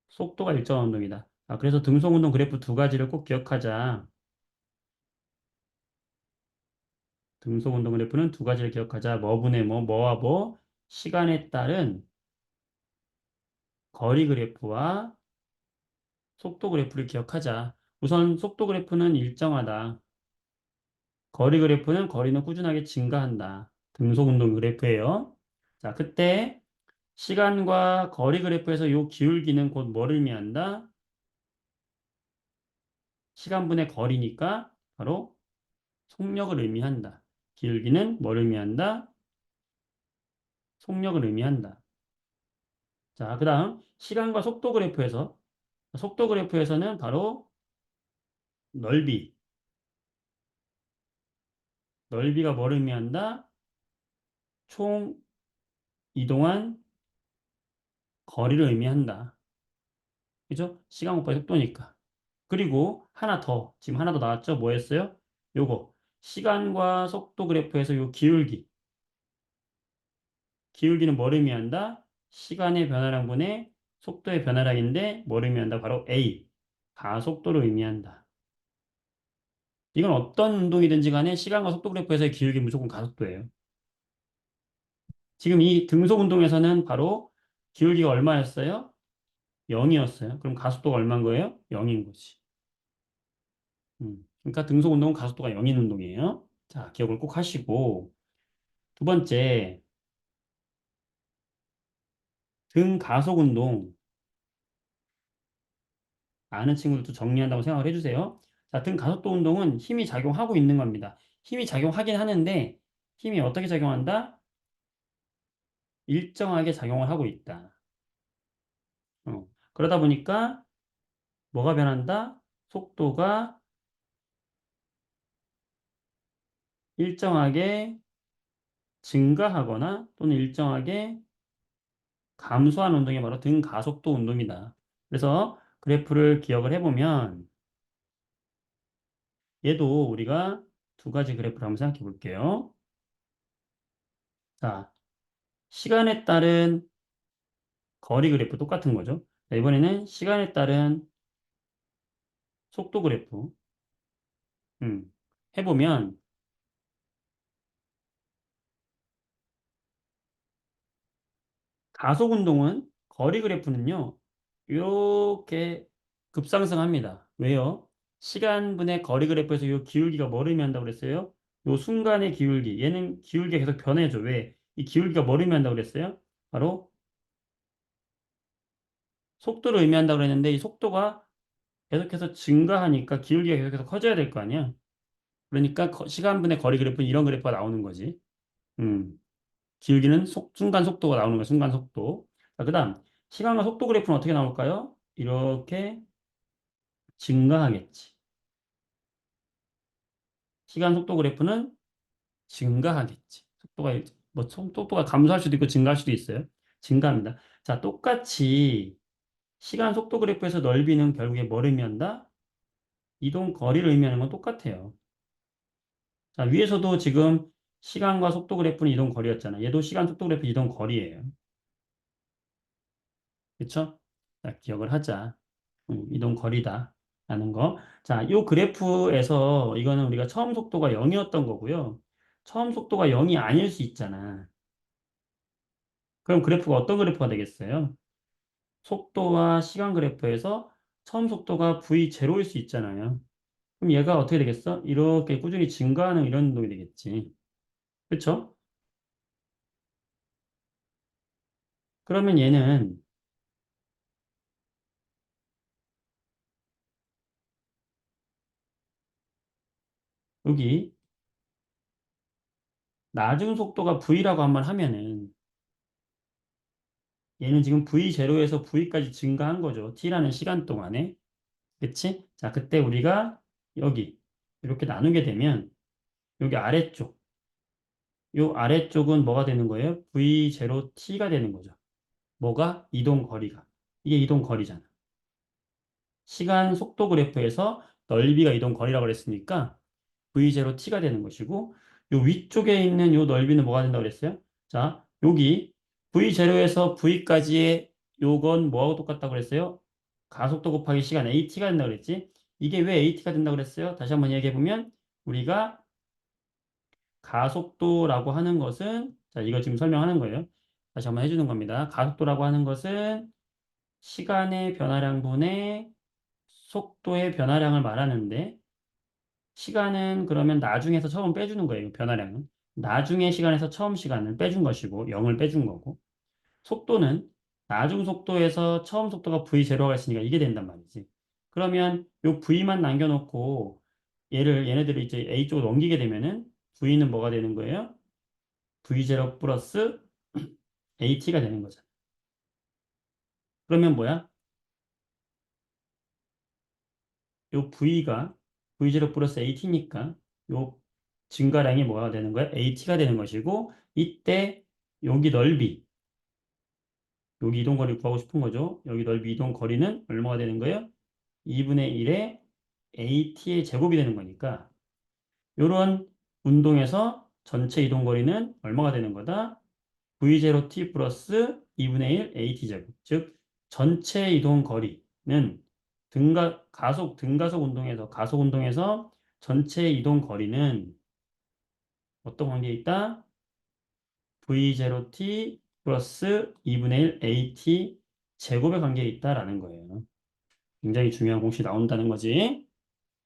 속도가 일정한 운동이다. 그래서 등속운동 그래프 두 가지를 꼭 기억하자. 등속운동 그래프는 두 가지를 기억하자. 뭐분의 뭐, 뭐와 뭐, 시간에 따른 거리 그래프와 속도 그래프를 기억하자. 우선 속도 그래프는 일정하다. 거리 그래프는 거리는 꾸준하게 증가한다. 등속운동 그래프예요. 자, 그때 시간과 거리 그래프에서 요 기울기는 곧 뭐를 의미한다? 시간분의 거리니까 바로 속력을 의미한다. 기울기는 뭘 의미한다? 속력을 의미한다. 자, 그 다음 시간과 속도 그래프에서는 바로 넓이, 넓이가 뭘 의미한다? 총 이동한 거리를 의미한다. 그죠? 시간 곱하기 속도니까. 그리고 하나 더, 지금 하나 더 나왔죠? 뭐였어요? 요거. 시간과 속도 그래프에서 요 기울기. 기울기는 뭘 의미한다? 시간의 변화량분의 속도의 변화량인데 뭘 의미한다? 바로 A. 가속도를 의미한다. 이건 어떤 운동이든지 간에 시간과 속도 그래프에서의 기울기 무조건 가속도예요. 지금 이 등속 운동에서는 바로 기울기가 얼마였어요? 0이었어요. 그럼 가속도가 얼마인 거예요? 0인 거지. 그러니까 등속 운동은 가속도가 0인 운동이에요. 자, 기억을 꼭 하시고. 두 번째, 등 가속 운동. 아는 친구들도 정리한다고 생각을 해주세요. 자, 등 가속도 운동은 힘이 작용하고 있는 겁니다. 힘이 작용하긴 하는데, 힘이 어떻게 작용한다? 일정하게 작용을 하고 있다. 그러다 보니까 뭐가 변한다? 속도가 일정하게 증가하거나 또는 일정하게 감소하는 운동이 바로 등가속도 운동이다. 그래서 그래프를 기억을 해보면 얘도 우리가 두 가지 그래프를 한번 생각해 볼게요. 자, 시간에 따른 거리 그래프 똑같은 거죠. 자, 이번에는 시간에 따른 속도 그래프 해보면 가속 운동은 거리 그래프는요. 이렇게 급상승합니다. 왜요? 시간분의 거리 그래프에서 이 기울기가 뭘 의미한다고 그랬어요? 이 순간의 기울기. 얘는 기울기가 계속 변해져. 왜? 이 기울기가 뭘 의미한다고 그랬어요? 바로 속도를 의미한다고 그랬는데 이 속도가 계속해서 증가하니까 기울기가 계속해서 커져야 될 거 아니야? 그러니까 시간분의 거리 그래프는 이런 그래프가 나오는 거지. 음. 기울기는 순간 속도가 나오는 거야. 순간 속도. 자, 그다음 시간과 속도 그래프는 어떻게 나올까요? 이렇게 증가하겠지. 시간 속도 그래프는 증가하겠지. 속도가 감소할 수도 있고 증가할 수도 있어요. 증가합니다. 자, 똑같이 시간 속도 그래프에서 넓이는 결국에 뭘 의미한다? 이동 거리를 의미하는 건 똑같아요. 자, 위에서도 지금 시간과 속도 그래프는 이동 거리였잖아. 얘도 시간 속도 그래프 이동 거리예요. 그쵸? 자, 기억을 하자. 이동 거리다. 라는 거. 자, 이 그래프에서 이거는 우리가 처음 속도가 0이었던 거고요. 처음 속도가 0이 아닐 수 있잖아. 그럼 그래프가 어떤 그래프가 되겠어요? 속도와 시간 그래프에서 처음 속도가 V0일 수 있잖아요. 그럼 얘가 어떻게 되겠어? 이렇게 꾸준히 증가하는 이런 운동이 되겠지. 그렇죠? 그러면 얘는 여기 나중 속도가 V라고 한번 하면은 얘는 지금 V0에서 V까지 증가한 거죠. T라는 시간 동안에. 그치? 자, 그때 우리가 여기 이렇게 나누게 되면 여기 아래쪽, 요 아래쪽은 뭐가 되는 거예요? V0T가 되는 거죠. 뭐가? 이동 거리가. 이게 이동 거리잖아. 시간 속도 그래프에서 넓이가 이동 거리라고 그랬으니까 V0T가 되는 것이고 요 위쪽에 있는 요 넓이는 뭐가 된다고 그랬어요? 자, 여기 V0에서 V까지의 요건 뭐하고 똑같다고 그랬어요? 가속도 곱하기 시간 AT가 된다고 그랬지? 이게 왜 AT가 된다고 그랬어요? 다시 한번 얘기해 보면 우리가 가속도라고 하는 것은 자, 이거 지금 설명하는 거예요. 다시 한번 해주는 겁니다. 가속도라고 하는 것은 시간의 변화량분의 속도의 변화량을 말하는데 시간은 그러면 나중에서 처음 빼주는 거예요. 변화량은. 나중의 시간에서 처음 시간을 빼준 것이고 0을 빼준 거고 속도는 나중 속도에서 처음 속도가 V0가 있으니까 이게 된단 말이지. 그러면 요 V만 남겨놓고 얘네들을 이제 A 쪽으로 넘기게 되면은 V는 뭐가 되는 거예요? V0 플러스 AT가 되는 거죠. 그러면 뭐야? 요 V가 V0 플러스 AT니까 요 증가량이 뭐가 되는 거야? AT가 되는 것이고 이때 여기 넓이, 여기 이동거리 구하고 싶은 거죠. 여기 넓이 이동거리는 얼마가 되는 거예요? 2분의 1의 AT의 제곱이 되는 거니까 요런 운동에서 전체 이동거리는 얼마가 되는 거다? V0t 플러스 2분의 1 AT제곱. 즉, 전체 이동거리는 가속 운동에서 전체 이동거리는 어떤 관계에 있다? V0t 플러스 2분의 1 AT 제곱의 관계에 있다라는 거예요. 굉장히 중요한 공식이 나온다는 거지.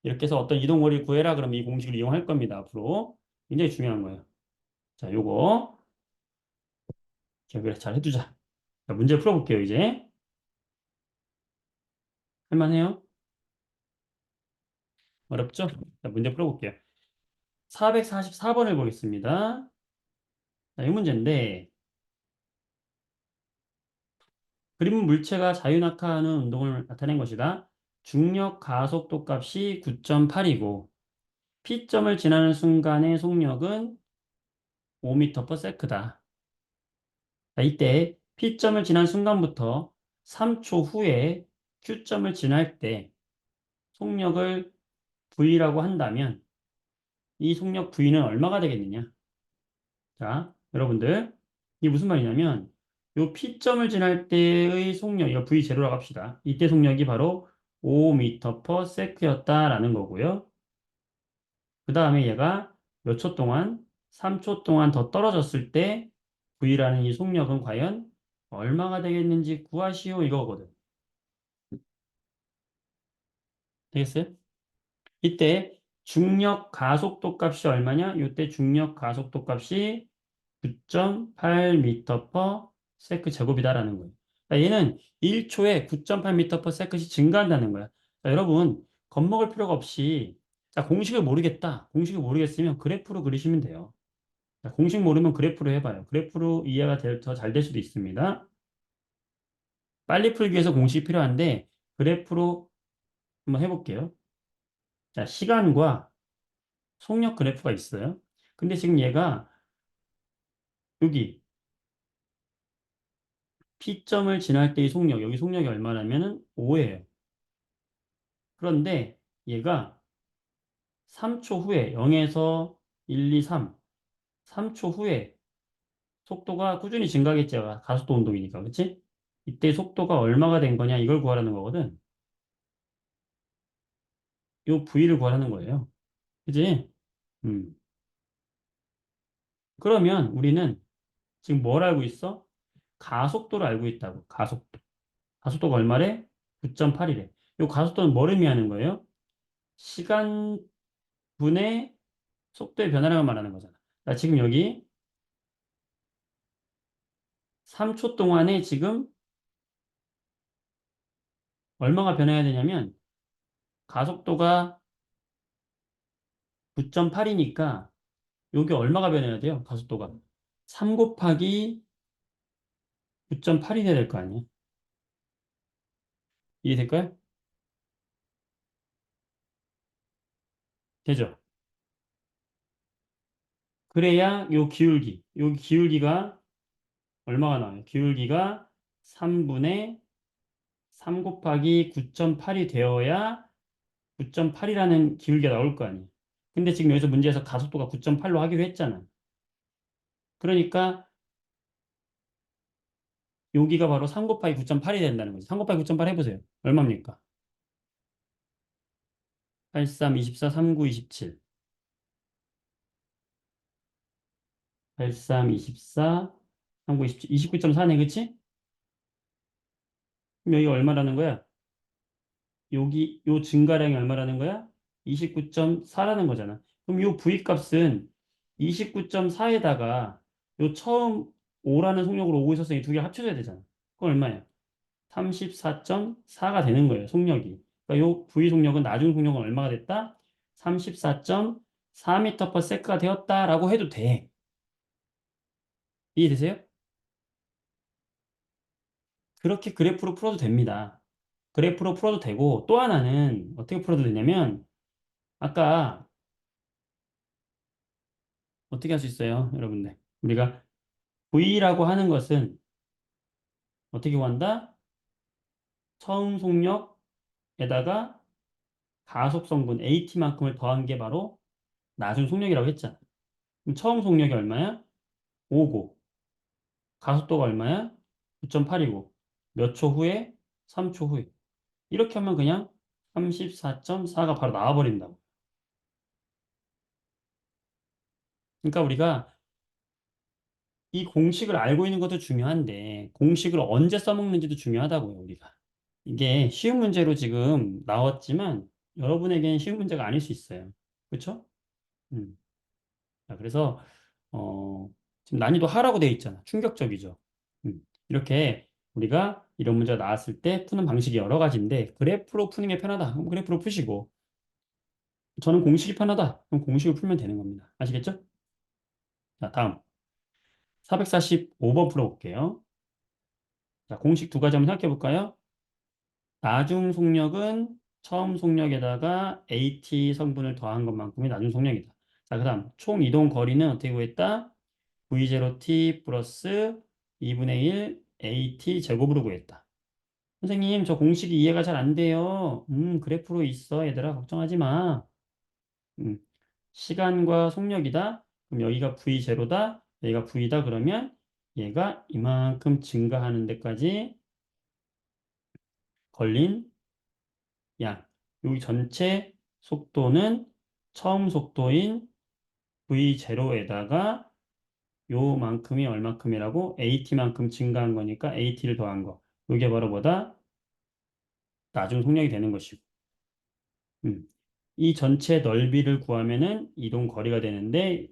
이렇게 해서 어떤 이동거리 구해라 그러면 이 공식을 이용할 겁니다. 앞으로. 굉장히 중요한 거예요. 자, 요거 기억을 잘 해두자. 자, 문제 풀어볼게요, 이제. 할만해요? 어렵죠? 자, 문제 풀어볼게요. 444번을 보겠습니다. 자, 이 문제인데, 그림은 물체가 자유낙하하는 운동을 나타낸 것이다. 중력 가속도 값이 9.8이고, P점을 지나는 순간의 속력은 5m/s다. 자, 이때 P점을 지난 순간부터 3초 후에 Q점을 지날 때 속력을 V라고 한다면, 이 속력 V는 얼마가 되겠느냐? 자, 여러분들, 이게 무슨 말이냐면, 요 P점을 지날 때의 속력, 이거 V0라고 합시다. 이때 속력이 바로 5m/s였다라는 거고요. 그 다음에 얘가 몇 초 동안, 3초 동안 더 떨어졌을 때 V라는 이 속력은 과연 얼마가 되겠는지 구하시오 이거거든. 되겠어요? 이때 중력 가속도 값이 얼마냐? 이때 중력 가속도 값이 9.8m/s 제곱이다라는 거예요. 그러니까 얘는 1초에 9.8m/s씩 증가한다는 거야. 자, 여러분, 겁먹을 필요가 없이 자, 공식을 모르겠다. 공식을 모르겠으면 그래프로 그리시면 돼요. 자, 공식 모르면 그래프로 해봐요. 그래프로 이해가 더 잘 될 수도 있습니다. 빨리 풀기 위해서 공식이 필요한데 그래프로 한번 해볼게요. 자, 시간과 속력 그래프가 있어요. 근데 지금 얘가 여기 P점을 지날 때의 속력, 여기 속력이 얼마냐면은 5예요. 그런데 얘가 3초 후에 0에서 1, 2, 3, 3초 후에 속도가 꾸준히 증가하겠죠. 가속도 운동이니까. 그치? 이때 속도가 얼마가 된 거냐 이걸 구하라는 거거든. 요 V를 구하라는 거예요. 그치? 음. 그러면 우리는 지금 뭘 알고 있어? 가속도를 알고 있다고. 가속도. 가속도가 얼마래? 9.8이래. 요 가속도는 뭘 의미하는 거예요? 시간 분의 속도의 변화량을 말하는 거잖아. 나 지금 여기 3초 동안에 지금 얼마가 변해야 되냐면 가속도가 9.8이니까 여기 얼마가 변해야 돼요? 가속도가 3 곱하기 9.8이 돼야 될 거 아니에요? 이해될까요? 되죠? 그래야 요 기울기가 얼마가 나와요? 기울기가 3분의 3 곱하기 9.8이 되어야 9.8이라는 기울기가 나올 거 아니에요? 근데 지금 여기서 문제에서 가속도가 9.8로 하기로 했잖아. 그러니까 여기가 바로 3 곱하기 9.8이 된다는 거죠. 3 곱하기 9.8 해보세요. 얼마입니까? 83, 24, 39, 27. 83, 24, 39, 27. 29.4네, 그치? 그럼 여기가 얼마라는 거야? 요 증가량이 얼마라는 거야? 29.4라는 거잖아. 그럼 요 V 값은 29.4에다가 요 처음 5라는 속력으로 오고 있었으니 두 개 합쳐져야 되잖아. 그건 얼마야? 34.4가 되는 거예요, 속력이. 그러니까 그러니까 요 V 속력은 나중 속력은 얼마가 됐다? 34.4m/s가 되었다라고 해도 돼. 이해되세요? 그렇게 그래프로 풀어도 됩니다. 그래프로 풀어도 되고 또 하나는 어떻게 풀어도 되냐면 아까 어떻게 할 수 있어요, 여러분들? 우리가 V라고 하는 것은 어떻게 구한다? 처음 속력에다가 가속 성분 AT만큼을 더한 게 바로 나중 속력이라고 했잖아. 그럼 처음 속력이 얼마야? 5고 가속도가 얼마야? 9.8이고 몇 초 후에? 3초 후에. 이렇게 하면 그냥 34.4가 바로 나와버린다고. 그러니까 우리가 이 공식을 알고 있는 것도 중요한데 공식을 언제 써먹는지도 중요하다고요, 우리가. 이게 쉬운 문제로 지금 나왔지만 여러분에게는 쉬운 문제가 아닐 수 있어요. 그렇죠? 음. 자, 그래서 어, 지금 난이도 하라고 되어 있잖아. 충격적이죠. 이렇게 우리가 이런 문제가 나왔을 때 푸는 방식이 여러 가지인데 그래프로 푸는 게 편하다. 그럼 그래프로 푸시고 저는 공식이 편하다. 그럼 공식을 풀면 되는 겁니다. 아시겠죠? 자, 다음 445번 풀어볼게요. 자, 공식 두 가지 한번 생각해 볼까요? 나중 속력은 처음 속력에다가 AT 성분을 더한 것만큼이 나중 속력이다. 자, 그 다음 총 이동 거리는 어떻게 구했다? V0t 플러스 2분의 1 AT 제곱으로 구했다. 선생님, 저 공식이 이해가 잘 안 돼요. 그래프로 있어. 얘들아, 걱정하지 마. 음, 시간과 속력이다. 그럼 여기가 V0다. 여기가 V다. 그러면 얘가 이만큼 증가하는 데까지 걸린 양. 여기 전체 속도는 처음 속도인 V0에다가 요만큼이 얼마큼이라고? AT만큼 증가한 거니까 AT를 더한 거. 이게 바로 뭐다? 나중 속력이 되는 것이고. 음. 이 전체 넓이를 구하면은 이동 거리가 되는데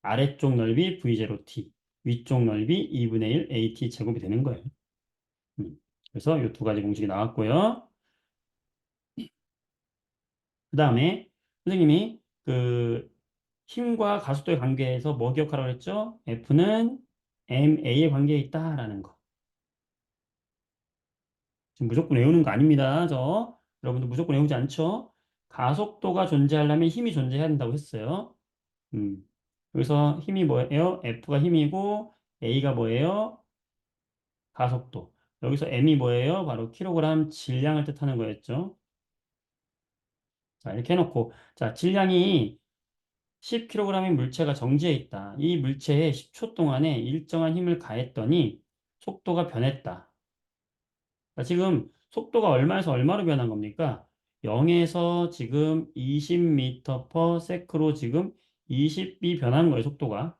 아래쪽 넓이 V0t, 위쪽 넓이 2분의 1 AT 제곱이 되는 거예요. 그래서 이 두 가지 공식이 나왔고요. 그 다음에 선생님이 그 힘과 가속도의 관계에서 뭐 기억하라고 했죠? F는 ma의 관계에 있다라는 거. 지금 무조건 외우는 거 아닙니다. 여러분들 무조건 외우지 않죠? 가속도가 존재하려면 힘이 존재해야 된다고 했어요. 음. 여기서 힘이 뭐예요? F가 힘이고 A가 뭐예요? 가속도. 여기서 M이 뭐예요? 바로 킬로그램 질량을 뜻하는 거였죠. 자, 이렇게 해놓고 자, 질량이 10kg의 물체가 정지해 있다. 이 물체에 10초 동안에 일정한 힘을 가했더니 속도가 변했다. 자, 지금 속도가 얼마에서 얼마로 변한 겁니까? 0에서 지금 20m/s로 지금 20비 변한 거예요, 속도가.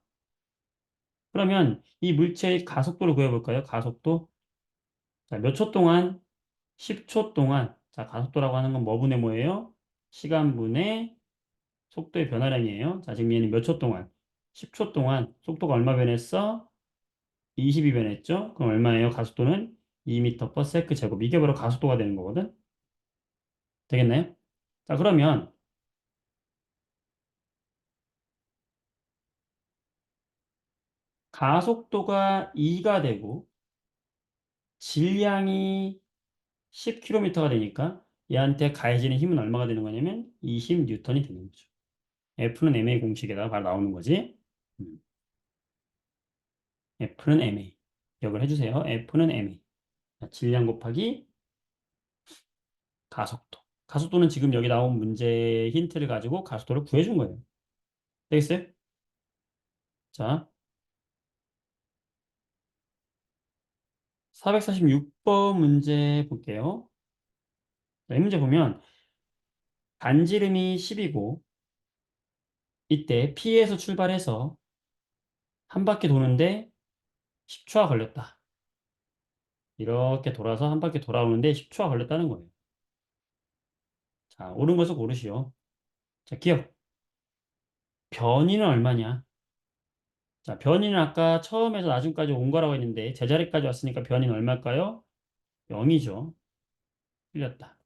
그러면 이 물체의 가속도를 구해볼까요? 가속도. 자, 몇 초 동안? 10초 동안. 자, 가속도라고 하는 건 뭐 분의 뭐예요? 시간분의 속도의 변화량이에요. 자, 지금 얘는 몇 초 동안? 10초 동안 속도가 얼마 변했어? 20이 변했죠? 그럼 얼마예요? 가속도는 2m/s 제곱. 이게 바로 가속도가 되는 거거든? 되겠나요? 자, 그러면 가속도가 2가 되고 질량이 10km가 되니까 얘한테 가해지는 힘은 얼마가 되는 거냐면 20N이 되는 거죠. F는 ma 공식에다가 바로 나오는 거지. 음, F는 ma. 기억을 해주세요. F는 ma. 자, 질량 곱하기 가속도. 가속도는 지금 여기 나온 문제 힌트를 가지고 가속도를 구해준 거예요. 되겠어요? 자, 446번 문제 볼게요. 자, 이 문제 보면 반지름이 10이고 이때 P에서 출발해서 한 바퀴 도는데 10초가 걸렸다. 이렇게 돌아서 한 바퀴 돌아오는데 10초가 걸렸다는 거예요. 자, 옳은 것을 고르시오. 자, 기억. 변이는 얼마냐? 자, 변이는 아까 처음에서 나중까지 온 거라고 했는데 제자리까지 왔으니까 변이는 얼마일까요? 0이죠. 틀렸다.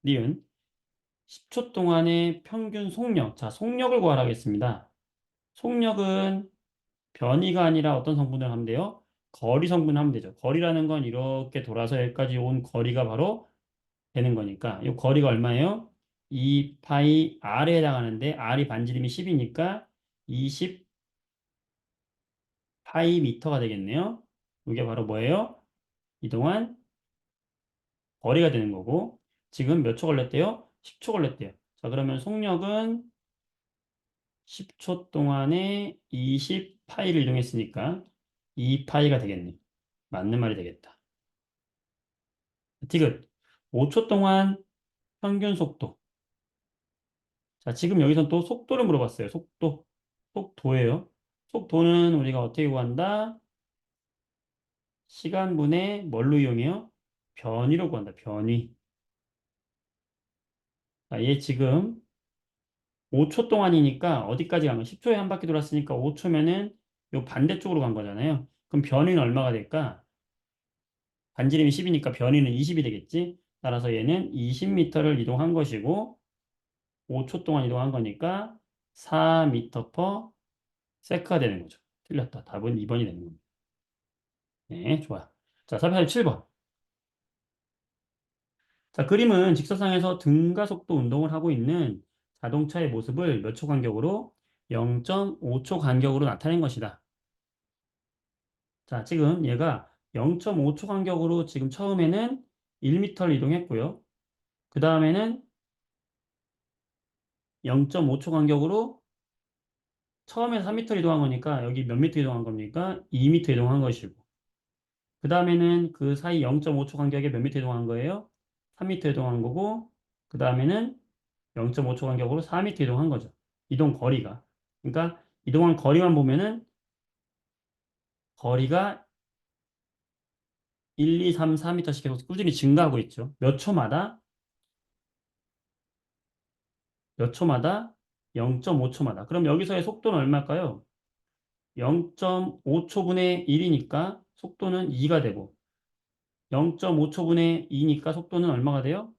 니은 10초 동안의 평균 속력. 자, 속력을 구하라겠습니다. 속력은 변이가 아니라 어떤 성분을 하면 돼요? 거리 성분을 하면 되죠. 거리라는 건 이렇게 돌아서 여기까지 온 거리가 바로 되는 거니까 이 거리가 얼마예요? 2파이 R에 해당하는데 R이 반지름이 10이니까 20 파이 미터가 되겠네요. 이게 바로 뭐예요? 이동한 거리가 되는 거고 지금 몇 초 걸렸대요? 10초 걸렸대요. 자, 그러면 속력은 10초 동안에 20파이를 이동했으니까 2파이가 되겠네. 맞는 말이 되겠다. 디귿. 5초 동안 평균 속도. 자, 지금 여기서 또 속도를 물어봤어요. 속도. 속도예요. 속도는 우리가 어떻게 구한다? 시간분의 뭘로 이용해요? 변위로 구한다. 변위. 자, 얘 지금 5초 동안이니까 어디까지 간 거야? 10초에 한 바퀴 돌았으니까 5초면은 요 반대쪽으로 간 거잖아요. 그럼 변위는 얼마가 될까? 반지름이 10이니까 변위는 20이 되겠지? 따라서 얘는 20m를 이동한 것이고 5초 동안 이동한 거니까 4m per sec가 되는 거죠. 틀렸다. 답은 2번이 되는 겁니다. 네, 좋아. 자, 447번. 자, 그림은 직사상에서 등가속도 운동을 하고 있는 자동차의 모습을 몇 초 간격으로? 0.5초 간격으로 나타낸 것이다. 자, 지금 얘가 0.5초 간격으로 지금 처음에는 1m를 이동했고요. 그 다음에는 0.5초 간격으로 처음에 3m 이동한 거니까 여기 몇 미터 이동한 겁니까? 2m 이동한 것이고. 그 다음에는 그 사이 0.5초 간격에 몇 미터 이동한 거예요? 3m 이동한 거고. 그 다음에는 0.5초 간격으로 4m 이동한 거죠. 이동 거리가. 그러니까 이동한 거리만 보면은 거리가 1, 2, 3, 4m씩 계속 꾸준히 증가하고 있죠. 몇 초마다? 몇 초마다? 0.5초마다. 그럼 여기서의 속도는 얼마일까요? 0.5초분의 1이니까 속도는 2가 되고 0.5초분의 2니까 속도는 얼마가 돼요?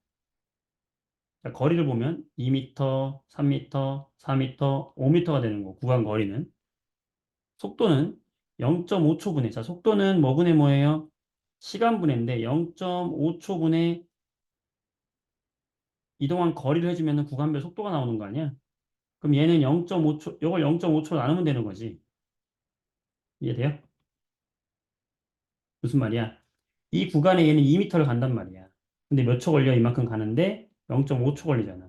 자, 거리를 보면 2m, 3m, 4m, 5m가 되는 거. 구간 거리는. 속도는 0.5초분의. 자, 속도는 뭐분의 뭐예요? 시간분해인데 0.5초분의 이동한 거리를 해주면 구간별 속도가 나오는 거 아니야? 그럼 얘는 0.5초, 이걸 0.5초로 나누면 되는 거지. 이해돼요? 무슨 말이야? 이 구간에 얘는 2m를 간단 말이야. 근데 몇 초 걸려? 이만큼 가는데 0.5초 걸리잖아.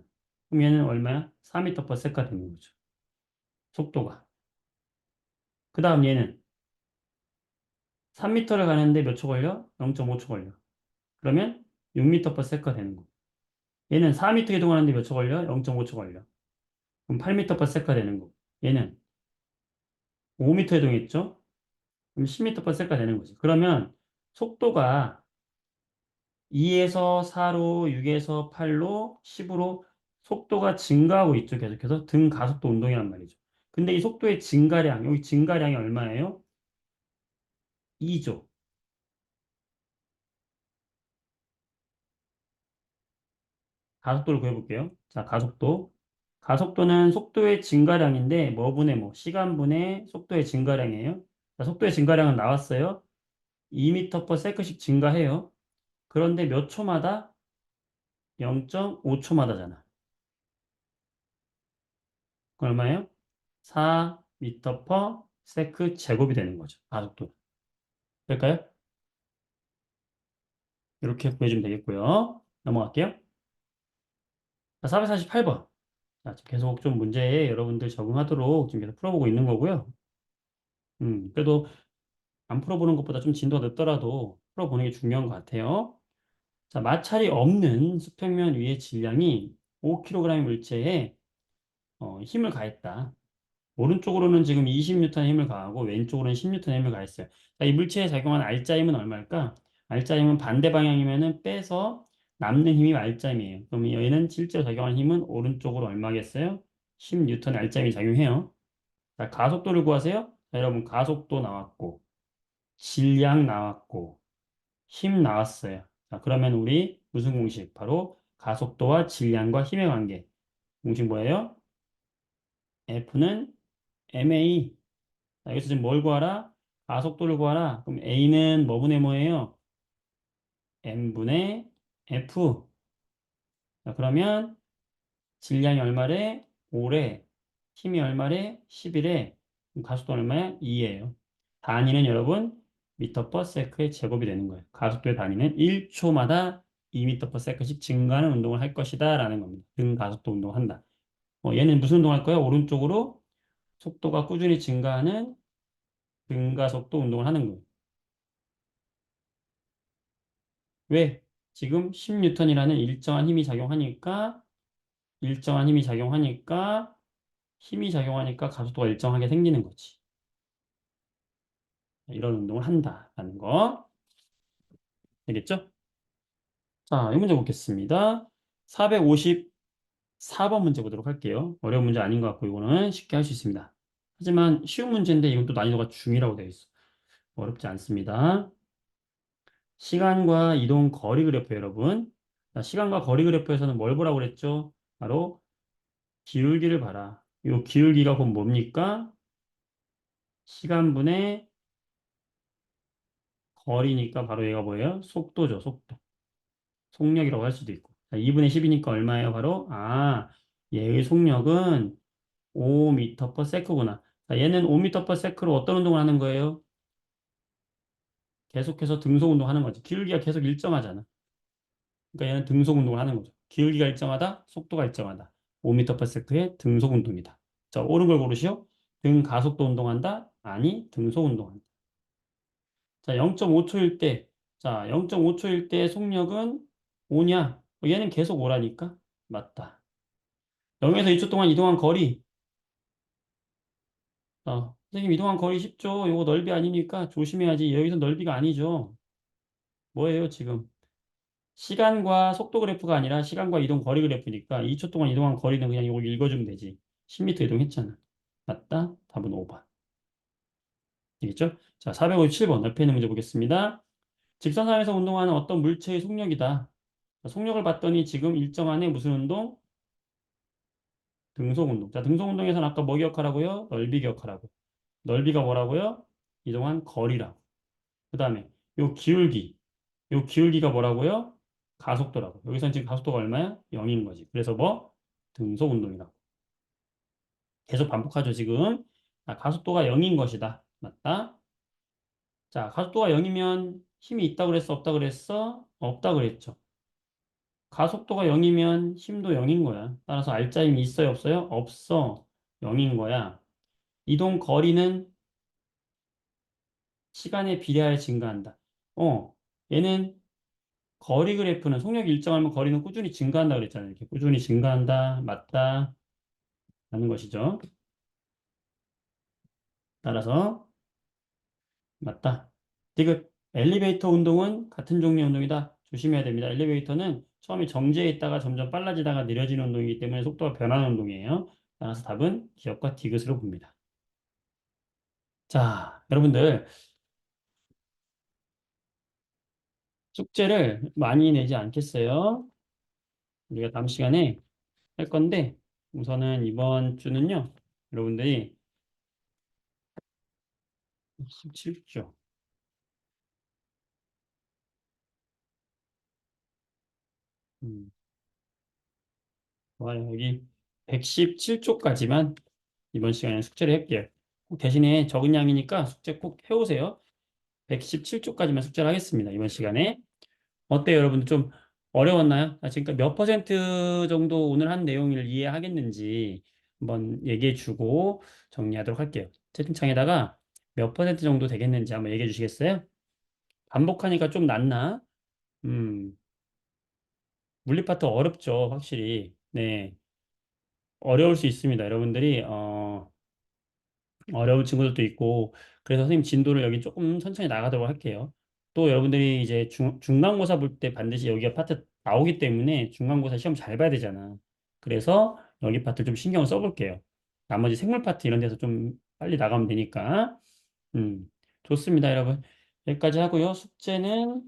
그럼 얘는 얼마야? 4m per sec가 되는 거죠. 속도가. 그 다음 얘는 3m를 가는데 몇 초 걸려? 0.5초 걸려. 그러면 6m per sec가 되는 거. 얘는 4m 이동하는데 몇 초 걸려? 0.5초 걸려. 그럼 8m per sec가 되는 거. 얘는 5m 이동했죠? 그럼 10m per sec가 되는 거지. 그러면 속도가 2에서 4로, 6에서 8로, 10으로 속도가 증가하고 있죠. 계속해서 등가속도 운동이란 말이죠. 근데 이 속도의 증가량, 여기 증가량이 얼마예요? 2죠. 가속도를 구해볼게요. 자, 가속도. 가속도는 속도의 증가량인데 뭐 분의 뭐 시간분의 속도의 증가량이에요. 자, 속도의 증가량은 나왔어요. 2m per sec씩 증가해요. 그런데 몇 초마다? 0.5초마다잖아. 그럼 얼마예요? 4m per sec 제곱이 되는 거죠. 가속도. 될까요? 이렇게 구해주면 되겠고요. 넘어갈게요. 자, 448번. 자, 계속 좀 문제에 여러분들 적응하도록 지금 계속 풀어보고 있는 거고요. 그래도 안 풀어보는 것보다 좀 진도가 늦더라도 풀어보는 게 중요한 것 같아요. 자, 마찰이 없는 수평면 위의 질량이 5kg의 물체에 힘을 가했다. 오른쪽으로는 지금 20N의 힘을 가하고 왼쪽으로는 10N의 힘을 가했어요. 자, 이 물체에 작용한 알짜 힘은 얼마일까? 알짜 힘은 반대 방향이면은 빼서 남는 힘이 알짜 힘이에요. 그럼 얘는 실제로 작용한 힘은 오른쪽으로 얼마겠어요? 10N의 알짜 힘이 작용해요. 자, 가속도를 구하세요. 자, 여러분 가속도 나왔고 질량 나왔고 힘 나왔어요. 자, 그러면 우리 무슨 공식? 바로 가속도와 질량과 힘의 관계. 공식 뭐예요? F는 ma. 자, 여기서 지금 뭘 구하라? 가속도를 구하라. 그럼 A는 뭐분의 뭐예요? m분의 F. 자, 그러면 질량이 얼마래? 5래. 힘이 얼마래? 11에. 그럼 가속도 얼마야? 2예요. 단위는 여러분 미터 퍼 세크의 제곱이 되는 거예요. 가속도의 단위는 1초마다 2미터 퍼 세크씩 증가하는 운동을 할 것이다 라는 겁니다. 등가속도 운동을 한다. 얘는 무슨 운동을 할 거야? 오른쪽으로 속도가 꾸준히 증가하는 등가속도 운동을 하는 거예요. 왜? 지금 10뉴턴이라는 일정한 힘이 작용하니까 가속도가 일정하게 생기는 거지. 이런 운동을 한다라는 거. 되겠죠? 자, 이 문제 보겠습니다. 454번 문제 보도록 할게요. 어려운 문제 아닌 것 같고 이거는 쉽게 할 수 있습니다. 하지만 쉬운 문제인데 이건 또 난이도가 중이라고 되어 있어. 어렵지 않습니다. 시간과 이동 거리 그래프 여러분. 자, 시간과 거리 그래프에서는 뭘 보라고 그랬죠? 바로 기울기를 봐라. 이 기울기가 곧 뭡니까? 시간분의 거리니까 바로 얘가 뭐예요? 속도죠, 속도. 속력이라고 할 수도 있고. 자, 2분의 10이니까 얼마예요? 바로, 얘의 속력은 5m per sec구나. 자, 얘는 5m per sec로 어떤 운동을 하는 거예요? 계속해서 등속 운동하는 거지. 기울기가 계속 일정하잖아. 그러니까 얘는 등속 운동을 하는 거죠. 기울기가 일정하다, 속도가 일정하다. 5m per sec의 등속 운동이다. 자, 옳은 걸 고르시오. 등 가속도 운동한다? 아니, 등속 운동한다. 자, 0.5초일 때, 자, 0.5초일 때 속력은 5냐? 얘는 계속 오라니까? 맞다. 0에서 2초 동안 이동한 거리. 선생님, 이동한 거리 10초. 요거 넓이 아니니까 조심해야지. 여기서 넓이가 아니죠. 뭐예요, 지금? 시간과 속도 그래프가 아니라 시간과 이동 거리 그래프니까 2초 동안 이동한 거리는 그냥 이거 읽어주면 되지. 10m 이동했잖아. 맞다? 답은 5번. 되겠죠? 자, 457번. 옆에 있는 문제 보겠습니다. 직선상에서 운동하는 어떤 물체의 속력이다. 자, 속력을 봤더니 지금 일정한의 무슨 운동? 등속 운동. 자, 등속 운동에서는 아까 뭐 기억하라고요? 넓이 기억하라고. 넓이가 뭐라고요? 이동한 거리라고. 그 다음에 요 기울기. 요 기울기가 뭐라고요? 가속도라고. 여기서는 지금 가속도가 얼마야? 0인 거지. 그래서 뭐? 등속 운동이라고. 계속 반복하죠, 지금. 자, 가속도가 0인 것이다. 맞다? 자, 가속도가 0이면 힘이 있다고 그랬어? 없다 그랬어? 없다 그랬죠. 가속도가 0이면 힘도 0인 거야. 따라서 알짜임이 있어요, 없어요? 없어. 0인 거야. 이동 거리는 시간에 비례하여 증가한다. 어, 얘는 거리 그래프는 속력이 일정하면 거리는 꾸준히 증가한다 그랬잖아요. 이렇게 꾸준히 증가한다, 맞다, 라는 것이죠. 따라서 맞다. 디귿. 엘리베이터 운동은 같은 종류의 운동이다. 조심해야 됩니다. 엘리베이터는 처음에 정지해 있다가 점점 빨라지다가 느려지는 운동이기 때문에 속도가 변하는 운동이에요. 따라서 답은 기억과 디귿으로 봅니다. 자, 여러분들 숙제를 많이 내지 않겠어요? 우리가 다음 시간에 할 건데 우선은 이번 주는요. 여러분들이 17조. 좋아요. 여기 117조까지만 이번 시간에 숙제를 할게요. 대신에 적은 양이니까 숙제 꼭 해오세요. 117조까지만 숙제를 하겠습니다. 이번 시간에. 어때요, 여러분들? 좀 어려웠나요? 지금까지 몇 퍼센트 정도 오늘 한 내용을 이해하겠는지 한번 얘기해 주고 정리하도록 할게요. 채팅창에다가 몇 퍼센트 정도 되겠는지 한번 얘기해 주시겠어요? 반복하니까 좀 낫나? 음, 물리 파트 어렵죠, 확실히. 네. 어려울 수 있습니다. 여러분들이, 어려운 친구들도 있고 그래서 선생님 진도를 여기 조금 천천히 나가도록 할게요. 또 여러분들이 이제 중간고사 볼 때 반드시 여기가 파트 나오기 때문에 중간고사 시험 잘 봐야 되잖아. 그래서 여기 파트 좀 신경을 써볼게요. 나머지 생물 파트 이런 데서 좀 빨리 나가면 되니까. 좋습니다, 여러분. 여기까지 하고요. 숙제는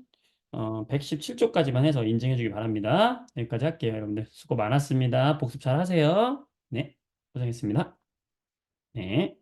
117쪽까지만 해서 인증해 주기 바랍니다. 여기까지 할게요. 여러분들 수고 많았습니다. 복습 잘 하세요. 네, 고생했습니다. 네.